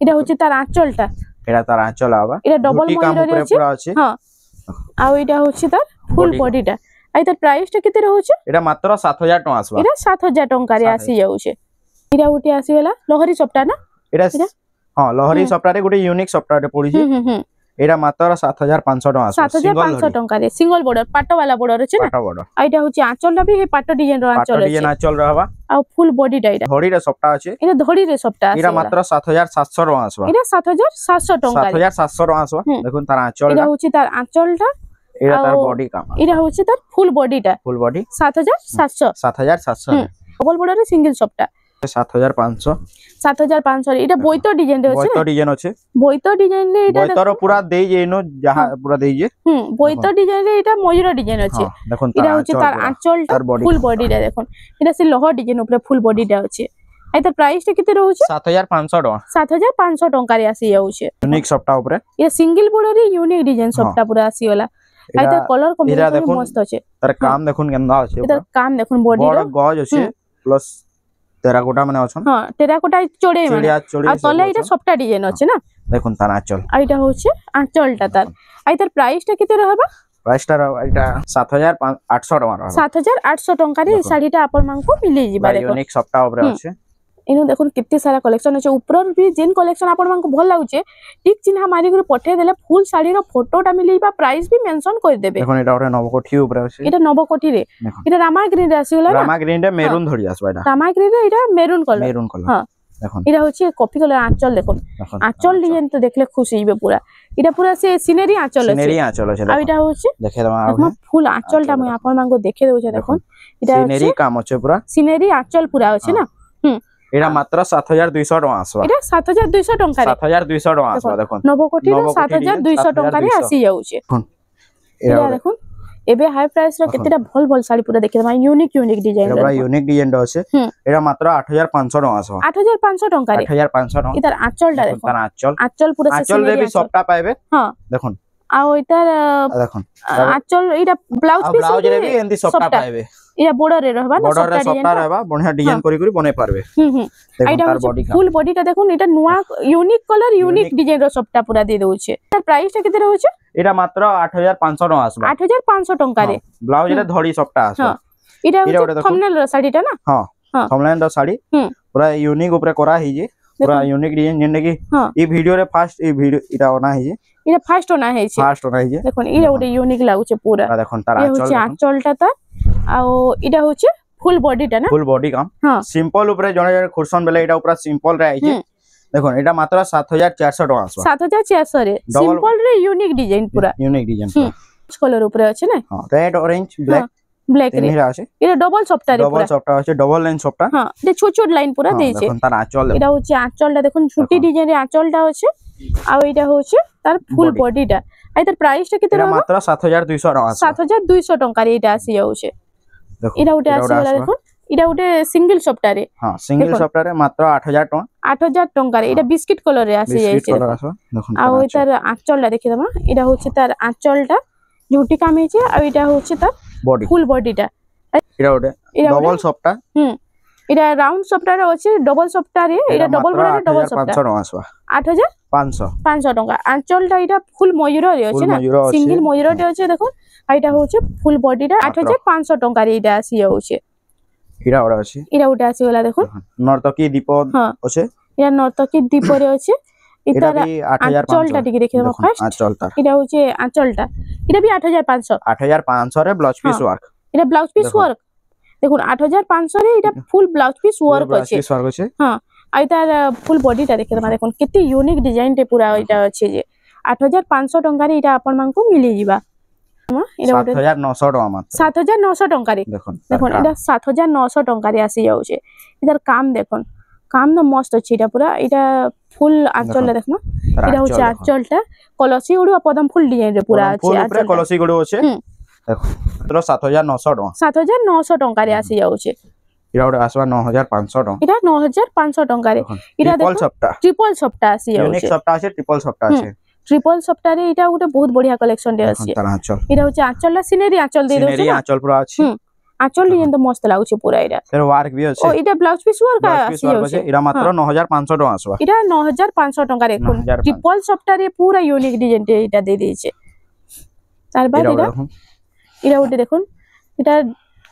এটা হচ্ছে তার আঁচলটা ଏଇଟା ତାର ଆଞ୍ଚଳ ହବା এটা ডবল ଝୁଟି କାମ ময়ূରରେ ଉପରେ আছে ପୁରା ଅଛି হ্যাঁ আর এটা হচ্ছে তার ফুল Body ଟା। বডিটা আর তার প্রাইসটা কেতে রହୁছে ଏଇଟା ମାତ୍ର 7000 ଟଙ୍କା ଆସିବ এটা 7000 ଟଙ୍କାରେ 7000 আসি যাଉଛି এটা উঠে আসিগলা ଲହରୀ ସପ୍ତାହ ନା ଏଇଟା ଏଇଟା? ହଁ ଲହରୀ ସପ୍ତାହରେ ଗୋଟେ ୟୁନିକ୍ ସପ୍ତାହଟେ ପଡିଛି হুম ଏଇଟା ମାତ୍ର 7500 ଟଙ୍କା ଆସିବ 7500 ଟଙ୍କାରେ ସିଙ୍ଗଲ বর্ডর পাট বালা বর্ডর আছে না ପାଟ ବଡ আর এটা হচ্ছে আঁচলটা বি হে পাট ডিজাইন র ପାଟ আঁচল ଟିକେ আছে ନାଚଲ ରହିବା আর ফুল বডিটা এটা ଧଡ଼ିରେ ସପ୍ତାହ ଅଛି এটা ধড়িরে সপ্তাহ ଏଇଟା আছে ମାତ୍ର 7700 ଟଙ୍କା ଆସିବ এটা 7700 ଟଙ୍କାରେ 7700 ଟଙ୍କା ଆସିବ ହୁଁ। ଦେଖନ୍ତୁ ତାର এটা ଆଞ୍ଚଳଟା হচ্ছে তার আঁচলটা ଏଇଟା ତାର ଆଉ- ବଡି କାମ এটা হচ্ছে তার ফুল বডিটা ফুল বডি 7700 7700 ডবল বর্ডরে সিঙ্গেল সপ্তাহ 7500 7500 এটা বইতো ডিজাইন রে আছে বৈତ ডিজাইন ଅଛି বইতো ডিজাইন রে এটা বৈতର পুরা ଦେଇ ଯାଇନୁ ଯାହା ପୁରା ଦେଇଛେ বইতো ডিজাইন রে এটা ময়ূর ডিজাইন আছে ହଁ ଦେଖନ୍ତୁ এটা ତାର হচ্ছে ଆଞ୍ଚଳ তার ପୁରା। আঁচলটা তার body ফুল টা। বডিটা দেখুন এটা সে লহ ডিজাইন উপরে ফুল বডিটা আছে আর তার প্রাইসটা কেতে রହୁছে 7500 ଟଙ୍କା 7500 ଟଙ୍କାରେ আসি যাଉଛି ୟୁନିକ୍ ସପ୍ତାହ ଉପରେ এটা সিঙ্গেল বর্ডরে ইউনিক ডিজাইন সবটা পুরো আসিগলা আর তার কালার কম্বিনেশন দেখুন, মস্ত আছে ତାର কাম দেখুন কেমন আছে এটা কাম দেখুন বডি বড় গজ আছে প্লাস তেরাকোটা মানে অছন হ্যাঁ টেরাকোটা চড়ে মানে চিড়িয়া চড়ি আর তলে এটা সবটা ডিজাইন আছে না দেখুন তার আঁচল আর এটা হচ্ছে আঁচলটা তার আর তার প্রাইসটা কেতে রহবা প্রাইসটা এটা 7800 ଟଙ୍କା ରହିବ 7800 ଟଙ୍କାରେ এই ଶାଢୀଟା ଆପଣମାନଙ୍କୁ ମିଳିଯିବା ଦେଖ ୟୁନିକ୍ ସପ୍ତାହ ଉପରେ ଅଛି ଏନୁ ଦେଖୁନ କେତେ ସାରା କଲେକ୍ସନ ଅଛି ଉପରର ବି ଯେନ୍ କଲେକ୍ସନ ଆପଣମାନଙ୍କୁ ଭଲ ଲାଗୁଛେ ଟିକ ଚିହ୍ନା ମାରିକରି ପଠେଇ ଦେଲେ ଫୁଲ ଶାଢୀର ଫଟୋଟା ମିଳିଯିବା ପ୍ରାଇସ୍ ବି ମେନସନ କରିଦେବେ দেখুন এটা ଗୋଟେ ନବକୋଠି ଉପରେ ଅଛି এটা নবকোঠিরে দেখুন। এটা রামাগ্রিনে আসিগলা না রামা গ্রিন রে মেরুন ধরি আসবে এটা রামাগ্রিনে এটা মেরুন কলর মেরুন কলর হ্যাঁ। দেখুন এটা হচ্ছে কপি কলর আঁচল দেখুন দেখুন আঁচল ডিজাইন তো দেখলে খুশি হইবে পুরা এটা পুরা সে সিনারি আঁচল আছে সিনেরি আঁচল আছে আর এটা হচ্ছে দেখে দমা দেখো ফুল আঁচলটা আমি আপনাମାନଙ୍କୁ দেখে দেউছে দেখুন এটা সিনেরি হচ্ছে কাম আছে পুরা সিনারি আঁচল পুরা আছে না এটা মাত্র 7200 ଟଙ୍କା আসবে এটা 7200 ଟଙ୍କାରେ 7200 ଟଙ୍କା আসবে দেখুন নবকোটিର ନବକୋଠି 7200 ଟଙ୍କାରେ 7200 আসি যাଉଛି এটা এটা দেখুন ଏବେ হাই প্রাইস ର କେତେଟା ଭଲ ଭଲ ଶାଢୀ ପୁରା ଦେଖିଦେବା ୟୁନିକ୍ ୟୁନିକ୍ ଡିଜାଇନ এটা পুরা ୟୁନିକ୍ ଡିଜାଇନ ଅଛି ହୁଁ। এটা ମାତ୍ର 8500 ଟଙ୍କା আসবে 8500 ଟଙ୍କାରେ 8500 ଟଙ୍କା ଏଟାର ଆঁଚଲଟା দেখুন ଦେଖ তার আঁচল ଆঁଚଲ ପୁରା ସେ আঁচল রে scenery ବି ଆঁଚল। সবটা পাইবে ହଁ দেখুন ଆଉ ଏଟାର দেখুন ଆঁଚଲ ଏଇଟା ବ୍ଲାଉଜ ଆଉ ପିସ୍ ବ୍ଲାଉଜ ରେ ବି ଏନ୍ତି ସବଟା ସବଟା। ପାଇବେ ଏଇଟା ବୋର୍ଡରରେ ରହିବା ନା বর্ডর রে ସବଟା সবটা ডিজাইন रहবা বঢ়িয়া ডিজাইন ହଁ। করি করি বনাই পারবে দেখুন দেখুন এইটা তার হচ্ছে বডি কাম ফুল বডিটা দেখুন এটা নূয়া unique collar unique Unique। Design ର ସବଟା ପୁରା ଦେଇ ଦଉଛି ତାର ପ୍ରାଇସଟା କେତେ ରହୁଛି এটা মাত্র 8500 ଟଙ୍କା আসবে 8500 ଟଙ୍କାରେ ব্লাউজ রে ধড়ি সবটা আসবে ହଁ। এটা ଏଇଟା ଗୋଟେ হচ্ছে ଦେଖୁନ। থম্বନେল ର ଶାଢୀଟା ନା ହଁ ହଁ। ସମଲାଇନ ର ଶାଢୀ ହୁଁ। ପୁରା ୟୁନିକ୍ ଉପରେ କରା ହେଇଛି ପୁରା ୟୁନିକ୍ ডিজাইন ଯେନ୍ଟା କି ହଁ। এই ভিডিও রে ফার্স্ট এই ভিডিও এটা অনা ହେଇଛି এটা ফার্স্ট ওনা ହେଇଛି ফার্স্ট অনা ହେଇଛି দেখুন এটা ଗୋଟେ ୟୁନିକ୍ ଲାଗୁছে পুরা আর দেখুন তার এটা আঁচল হচ্ছে দেখুন আঁচলটা তার ଆଉ এটা হচ্ছে ফুল বডিটা না ফুল বডি কাম ହଁ সিম্পল উপরে জনে জনে খুরসন বেলে এটা পুরা সিম্পল রে আইছে ହୁଁ। দেখুন এটা মাত্র 7400 টাকা আসবে 7400 রে Double- সিম্পল রে ୟୁନିକ୍ ডিজাইন পুরা यूनिक डिजाइन ହୁଁ। কলর উপরে আছে না हां रेड ऑरेंज ब्लैक ব্ল্যাক রে তিনটা আছে এটা ডবল সফটটা রে ডবল পুরা সফটটা আছে ডবল লাইন সফটটা হ্যাঁ এটা ছোট ছোট লাইন পুরা দিয়েছে দেখুন তার আঁচল এটা হচ্ছে আঁচলটা দেখুন ছুটি দেখুন। ডিজাইনের আঁচলটা আছে আর এটা হচ্ছে তার ফুল Body। বডিটা আর তার প্রাইসটা কেতে এটা রহবা মাত্র 7200 টাকা আসবে 7200 ଟଙ୍କାରେ ଏଇଟା ଆସି ଯାଉଛି দেখুন এটা ଗୋଟେ ଆସିଗଲା ଦେଖୁন এটা ଗୋଟେ ସିଙ୍ଗଲ ସଫ୍ଟଟାରେ हां सिंगल দেখুন। সফটটা রে মাত্র 8000 টাকা 8000 ଟଙ୍କାରେ এটা বিস্কিট কলরে আসি বিস্কিট যাইছে কলর আছে দেখুন ଆଉ ତାର ଆଞ୍ଚଳଟା ଦେଖିଦବା এটা হচ্ছে তার আঁচলটা ঝুটি কাম ହେଇছে ଆଉ এটা হচ্ছে তার বডি ফুল বডিটা এটা ওটা এটা ডবল সফটটা এটা রাউন্ড সফটটারে আছে ডবল সফটটারে এটা ডবল বডিরে ডবল সফটটা 8500 টাকা আসবে 8500 500 ଟଙ୍କା ଆଞ୍ଚଳଟା এটা ফুল ময়ূରରେ ଅଛି ফুল ନା ময়ূর আছে সিঙ্গেল ময়ূরଟେ ଅଛି দেখুন আর এটা হচ্ছে ফুল বডিটা 8500 ଟଙ୍କାରେ ଏଇଟା ଆସି ଯାଉଛି এটা ওটা আছে এটা ଗୋଟେ ଆସିଗଲା ଦେଖୁন নর্তকী দীপ হ্যাঁ। আছে এটা নর্তকী দ্বীপরে ଅଛି এটা এটার বি 8500 আঁচলটা টিকে দেখে দেবো ফার্স্ট। আঁচলটা এটা হচ্ছে আঁচলটা, এটা বি 8500। 8500 রে ব্লাউজ পিস ওয়ার্ক এটা ব্লাউজ পিস দেখুন। ওয়ার্ক দেখুন 8500 রে এটা ফুল ব্লাউজ পিস ওয়ার্ক ব্লাউজ আছে। পিস ওয়ার্ক আছে হ্যাঁ আর তার ফুল বডিটা দেখে দেবা দেখুন কেতে यूनिक डिजाइन टे पूरा এটা আছে যে 8500 টঙ্কারে এটা আপন মানকু মিলি ଯିବା। এটা 7900 টাকা মাত্র 7900 টঙ্কারে দেখুন দেখুন এটা 7900 টঙ্কারে আসি যাচ্ছে। এটার কাম দেখুন, কাম না মস্ত আছে এটা পুরা। এটা ফুল আঁচলটা দেখুন, এটা হচ্ছে আঁচলটা কলসি উড়ু পদম ফুল ডিজাইন রে পুরা আছে। আঁচলটা কলসি গুড়ো আছে দেখো মাত্র 7900 টাকা 7900 টঙ্কারে আসি যাচ্ছে। এটা ওটা আসবা 9500 টাকা এটা 9500 টঙ্কারে। এটা ট্রিপল সফটা ট্রিপল সফটা আসি ইউনিক যাচ্ছে। সফটা আছে ট্রিপল সফটা আছে ট্রিপল সফটারে এটা ଗୋଟେ বহুত বঢ়িয়া কলেকশন রে আছে। তার আঁচল এটা হচ্ছে আঁচলটা সিনেরি আঁচল দিয়ে সিনেরি দেছে না। আঁচল পুরো আছে আঁচল ডিজাইন তো মস্ত লাগুছে পুরা। এটা এর ওয়ার্ক বি আছে ও এটা blouse piece work blouse piece আসি ওয়ার্ক যাচ্ছে। আছে এটা মাত্র 9500 টাকা আসবা এটা 9500 টাকারে কোন 9500 ট্রিপল সফটারে পুরা ইউনিক ডিজাইন এটা দিয়ে দিয়েছে। তারপর এটা এটা দেখুন এটা ওটা দেখুন, এটা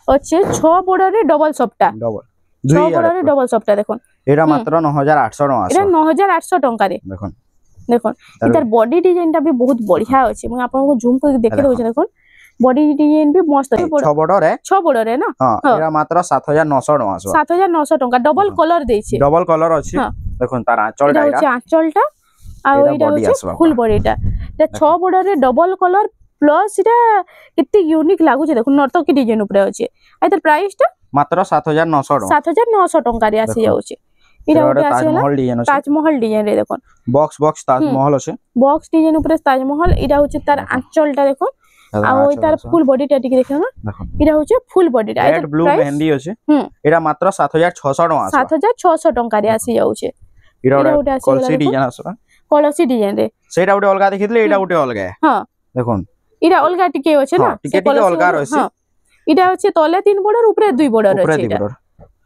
হচ্ছে 6 বর্ডারে ডবল সফটা, ডবল 6 বর্ডারে ডবল সফটা দেখুন। এটা মাত্র 9800 টাকা এটা আসবা 9800 টাকারে দেখুন দেখুন। এটার বডি ডিজাইনটা भी बहुत बढ़िया আছে। ମୁଁ ଆପଣଙ୍କୁ জুম করে দেখে দেଉଛି দেখুন বডি ডিজাইন भी মস্ত আছে। 6 বর্ডরে 6 বর্ডরে না হ্যাঁ এটা মাত্র 7900 টাকা আসবা 7900 টাকা ডবল কলর ଦେଇছে। ডবল কলর আছে হ্যাঁ। দেখুন তার এটা আঁচলটা হচ্ছে এটা আঁচলটা আর এটা এটা body হচ্ছে আসবা ফুল বডিটা। এটা 6 বর্ডরে ডবল কলর প্লস এটা কেতে ইউনিক লাগুছে দেখুন নর্তকী ডিজাইন উপরে আছে। আর এটার প্রাইসটা মাত্র 7900 টাকা 7900 টাকারে আসি যাচ্ছে। এটা এটা ওটা আসিলা তাজমহল ডিজাইন আছে তাজমহল ডিজাইন রে দেখুন বক্স তাজমহল আছে বক্স ডিজাইন উপরে তাজমহল। এটা হচ্ছে তার আঁচলটা দেখুন আর ওই তার ফুল বডিটা টিকে দেখে না। দেখুন এটা হচ্ছে ফুল বডিটা। রেড ব্লু মেহেন্দি আছে হুম এটা মাত্র 7600 টাকা আসবা 7600 টাকারে আসি যাচ্ছে। এটা এটা ওটা ওটা আছে কলসি দেখুন। ডিজাইন আছে কলসি ডিজাইন রে সেটা ওটা অলগা দেখিলে এটা ওটা অলগা হ্যাঁ দেখুন এটা অলগা টিকে আছে না হ্যাঁ, টিকে সে টিকে কলসি অলগা গুলো- রয়েছে। হ্যাঁ। এটা হচ্ছে তলে 3 বর্ডার উপরে 2 বর্ডার উপরে আছে। এটা দিবর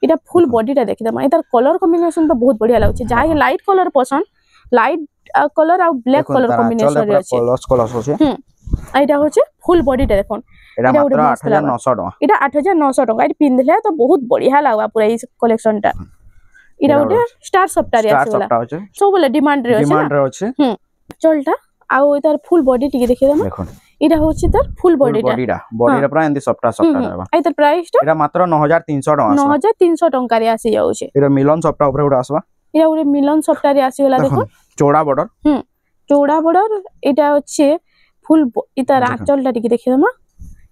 এটা ফুল বডিটা দেখি দাম। এটার কলর কম্বিনেশন তো বহুত বঢ়িয়া লাগুছে। যাই লাইট কলর পছন্দ লাইট কলর আর ব্ল্যাক কলর কম্বিনেশন রে আছে। কলস আছে আর এটা হচ্ছে ফুল বডিটা দেখুন এটা এটা মাত্র ওটা মস্ত 8900 টাকা এটা 8900 টাকা। এটা পিনলে তো বহুত বঢ়িয়া লাগবা পুরা এই কালেকশনটা। এটা এটা ওটা স্টার সফটারে স্টার আছে বলা সফটা আছে সব বলে ডিমান্ড রে আছে ডিমান্ড না। রে আছে চলটা আর তার ফুল বডি টিকে দেখে দাম। দেখুন এটা হচ্ছে তার ফুল বডিটা। বডিটা পুরো এন্দি সফটা দেবা আর তার প্রাইসটা এটা মাত্র 9300 টাকা আসবা 9300 টাকারে আসি যাচ্ছে। এটা মিলন সফটা উপরে উঠে আসবা এটা ওরে মিলন সফটারে আসি গলা দেখুন দেখুন চৌড়া বর্ডর চৌড়া বর্ডার। এটা হচ্ছে ফুল তার আঁচলটা টিকে দেখে দাম।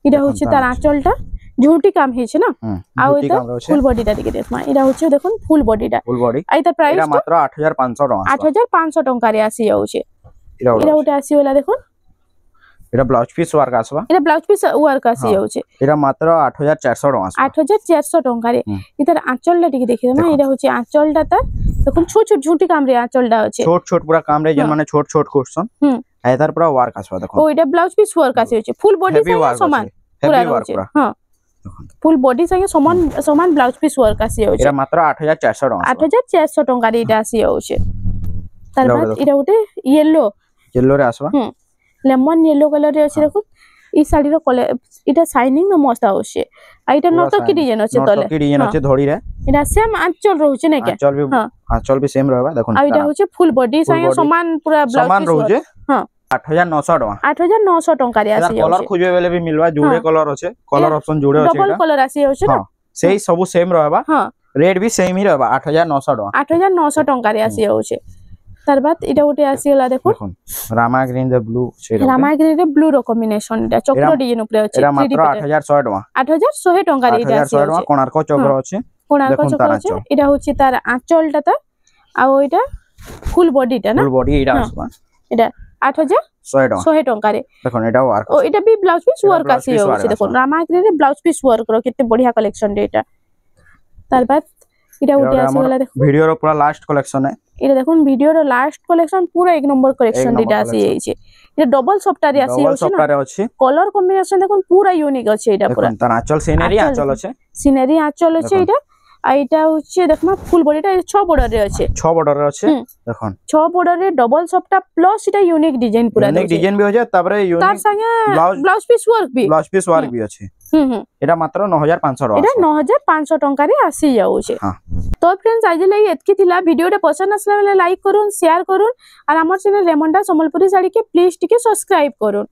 এটা দেখুন হচ্ছে তার তার আঁচলটা ঝুঁটি কাম হয়েছে না। আর দুটি এটা কামরা আছে ফুল বডিটা টিকে দেখমা। এটা হচ্ছে দেখুন ফুল বডিটা। ফুল বডি আর তার প্রাইস এটা মাত্র 8500 টাকা আসবা 8500 টাকারে আসি যাচ্ছে। এটা এটা ওটা আসি গলা দেখুন এটা ব্লাউজ পিস ওয়ার্ক আসবা এটা ব্লাউজ পিস ওয়ার্ক আসি যাচ্ছে। এটা মাত্র 8400 টাকা আসবা 8400 টাকারে। এটার আঁচলটা টিকে দেখে দাম। এটা হচ্ছে আঁচলটা তার দেখুন ছোট ছোট ঝুঁটি কামরে আঁচলটা আছে। ছোট ছোট পুরা কামরে যেন মানে ছোট ছোট করছন এটার পুরা ওয়ার্ক আসবা দেখুন ও এটা ব্লাউজ পিস ওয়ার্ক আসি হচ্ছে ফুল বডি হেভি ওয়ার্ক সমান হেভি পুরা ওয়ার্ক রয়েছে। পুরা হ্যাঁ ফুল বডি সঙ্গে সমান সমান ব্লাউজ পিস ওয়ার্ক আসি যাচ্ছে। এটা মাত্র 8400 টাকা আসবা 8400 টাকারে এটা আসি যাচ্ছে। তারপর এটা এটা ଗୋଟେ ইয়েলো ইয়েলো রে আসবা লেমন ইয়েলো কালার রে আছে দেখুন। এই শাড়ির কলর এটা শাইনিং না মস্ত আছে। আর এটা নর্তকী ডিজাইন আছে তলে নর্তকী ডিজাইন আছে ধড়ি রে এটা সেম আঁচল রହୁছে না কে। আঁচল भी সেম रहबा দেখুন আর এটা হচ্ছে ফুল বডি সঙ্গে body সমান পুরা ব্লাউজ সমান পিস রହୁছে হ্যাঁ 8900 টাকা 8900 টাকারে আসি কলর যাচ্ছে। খুঁজবে বেলে भी मिलवा जुड़े हाँ। कलर আছে कलर ऑप्शन जुड़े আছে ডবল এটা কলর আসি যাচ্ছে না। हां সেই ସବୁ সেম रहबा হ্যাঁ রেট भी सेम ही रहबा 8900 টাকা 8900 টাকারে আসি যাচ্ছে। তারপর এটা ওটা আসি গলা দেখুন দেখুন রামা গ্রিন দা ব্লু সেটা রামা গ্রিন ব্লু র কম্বিনেশন এটা চক্র ডিজাইন উপরে আছে। এটা মাত্র 8100 টাকা 8100 টাকারে এটা আসি 8100 টাকা যাচ্ছে। কোণার্ক চক্র আছে কোণার্ক দেখুন চক্র তার আছে। আঁচল। এটা হচ্ছে তার আঁচলটা তা আর ওইটা ফুল বডিটা না ফুল বডি এটা হ্যাঁ। আসবা এটা 8100 টাকারে। দেখুন এটা ওয়ার্ক ও এটা भी ব্লাউজ পিস এটা ওয়ার্ক blouse আসি piece যাচ্ছে work দেখুন আসবা। রামা গ্রিন ব্লাউজ পিস ওয়ার্ক র কেতে বঢ়িয়া কালেকশন রে এটা। তারপর এটা উঠে আসি গলা দেখুন ভিডিওর পুরা লাস্ট কালেকশন है এটা দেখুন ভিডিওর লাস্ট কালেকশন পুরো এক নম্বর কালেকশন number এটা আসি collection। যাইছে। এটা ডবল সফটারে আসি ডবল যাচ্ছে না। সফটওয়্যার আছে কলর কম্বিনেশন দেখুন পুরা ইউনিক আছে এটা পুরা দেখুন তার আঁচল সিনারি আঁচল আঁচল আছে সিনারি আঁচল আছে দেখুন। এটা আর এটা হচ্ছে দেখমা ফুল বডিটা 6 বর্ডার রে আছে 6 বর্ডার আছে দেখুন 6 বর্ডার রে ডবল সফটা প্লাস এটা ইউনিক ডিজাইন পুরা অনেক ডিজাইন বি আছে তারপরে তার ইউনিক সঙ্গে ব্লাউজ পিস ওয়ার্ক বি আছে এটা মাত্র 9500 টাকা এটা 9500 টঙ্কারে আসি যাଉଛି হ্যাঁ তো फ्रेंड्स আজ লাগি এতকি থিলা ভিডিওটা পছন্দ আসলে বেলে লাইক করুন শেয়ার করুন আর আমার চ্যানেল রেমন্ডা সম্বলপুরি শাড়ি কে প্লিজ টিকে সবস্ক্রাইব করুন।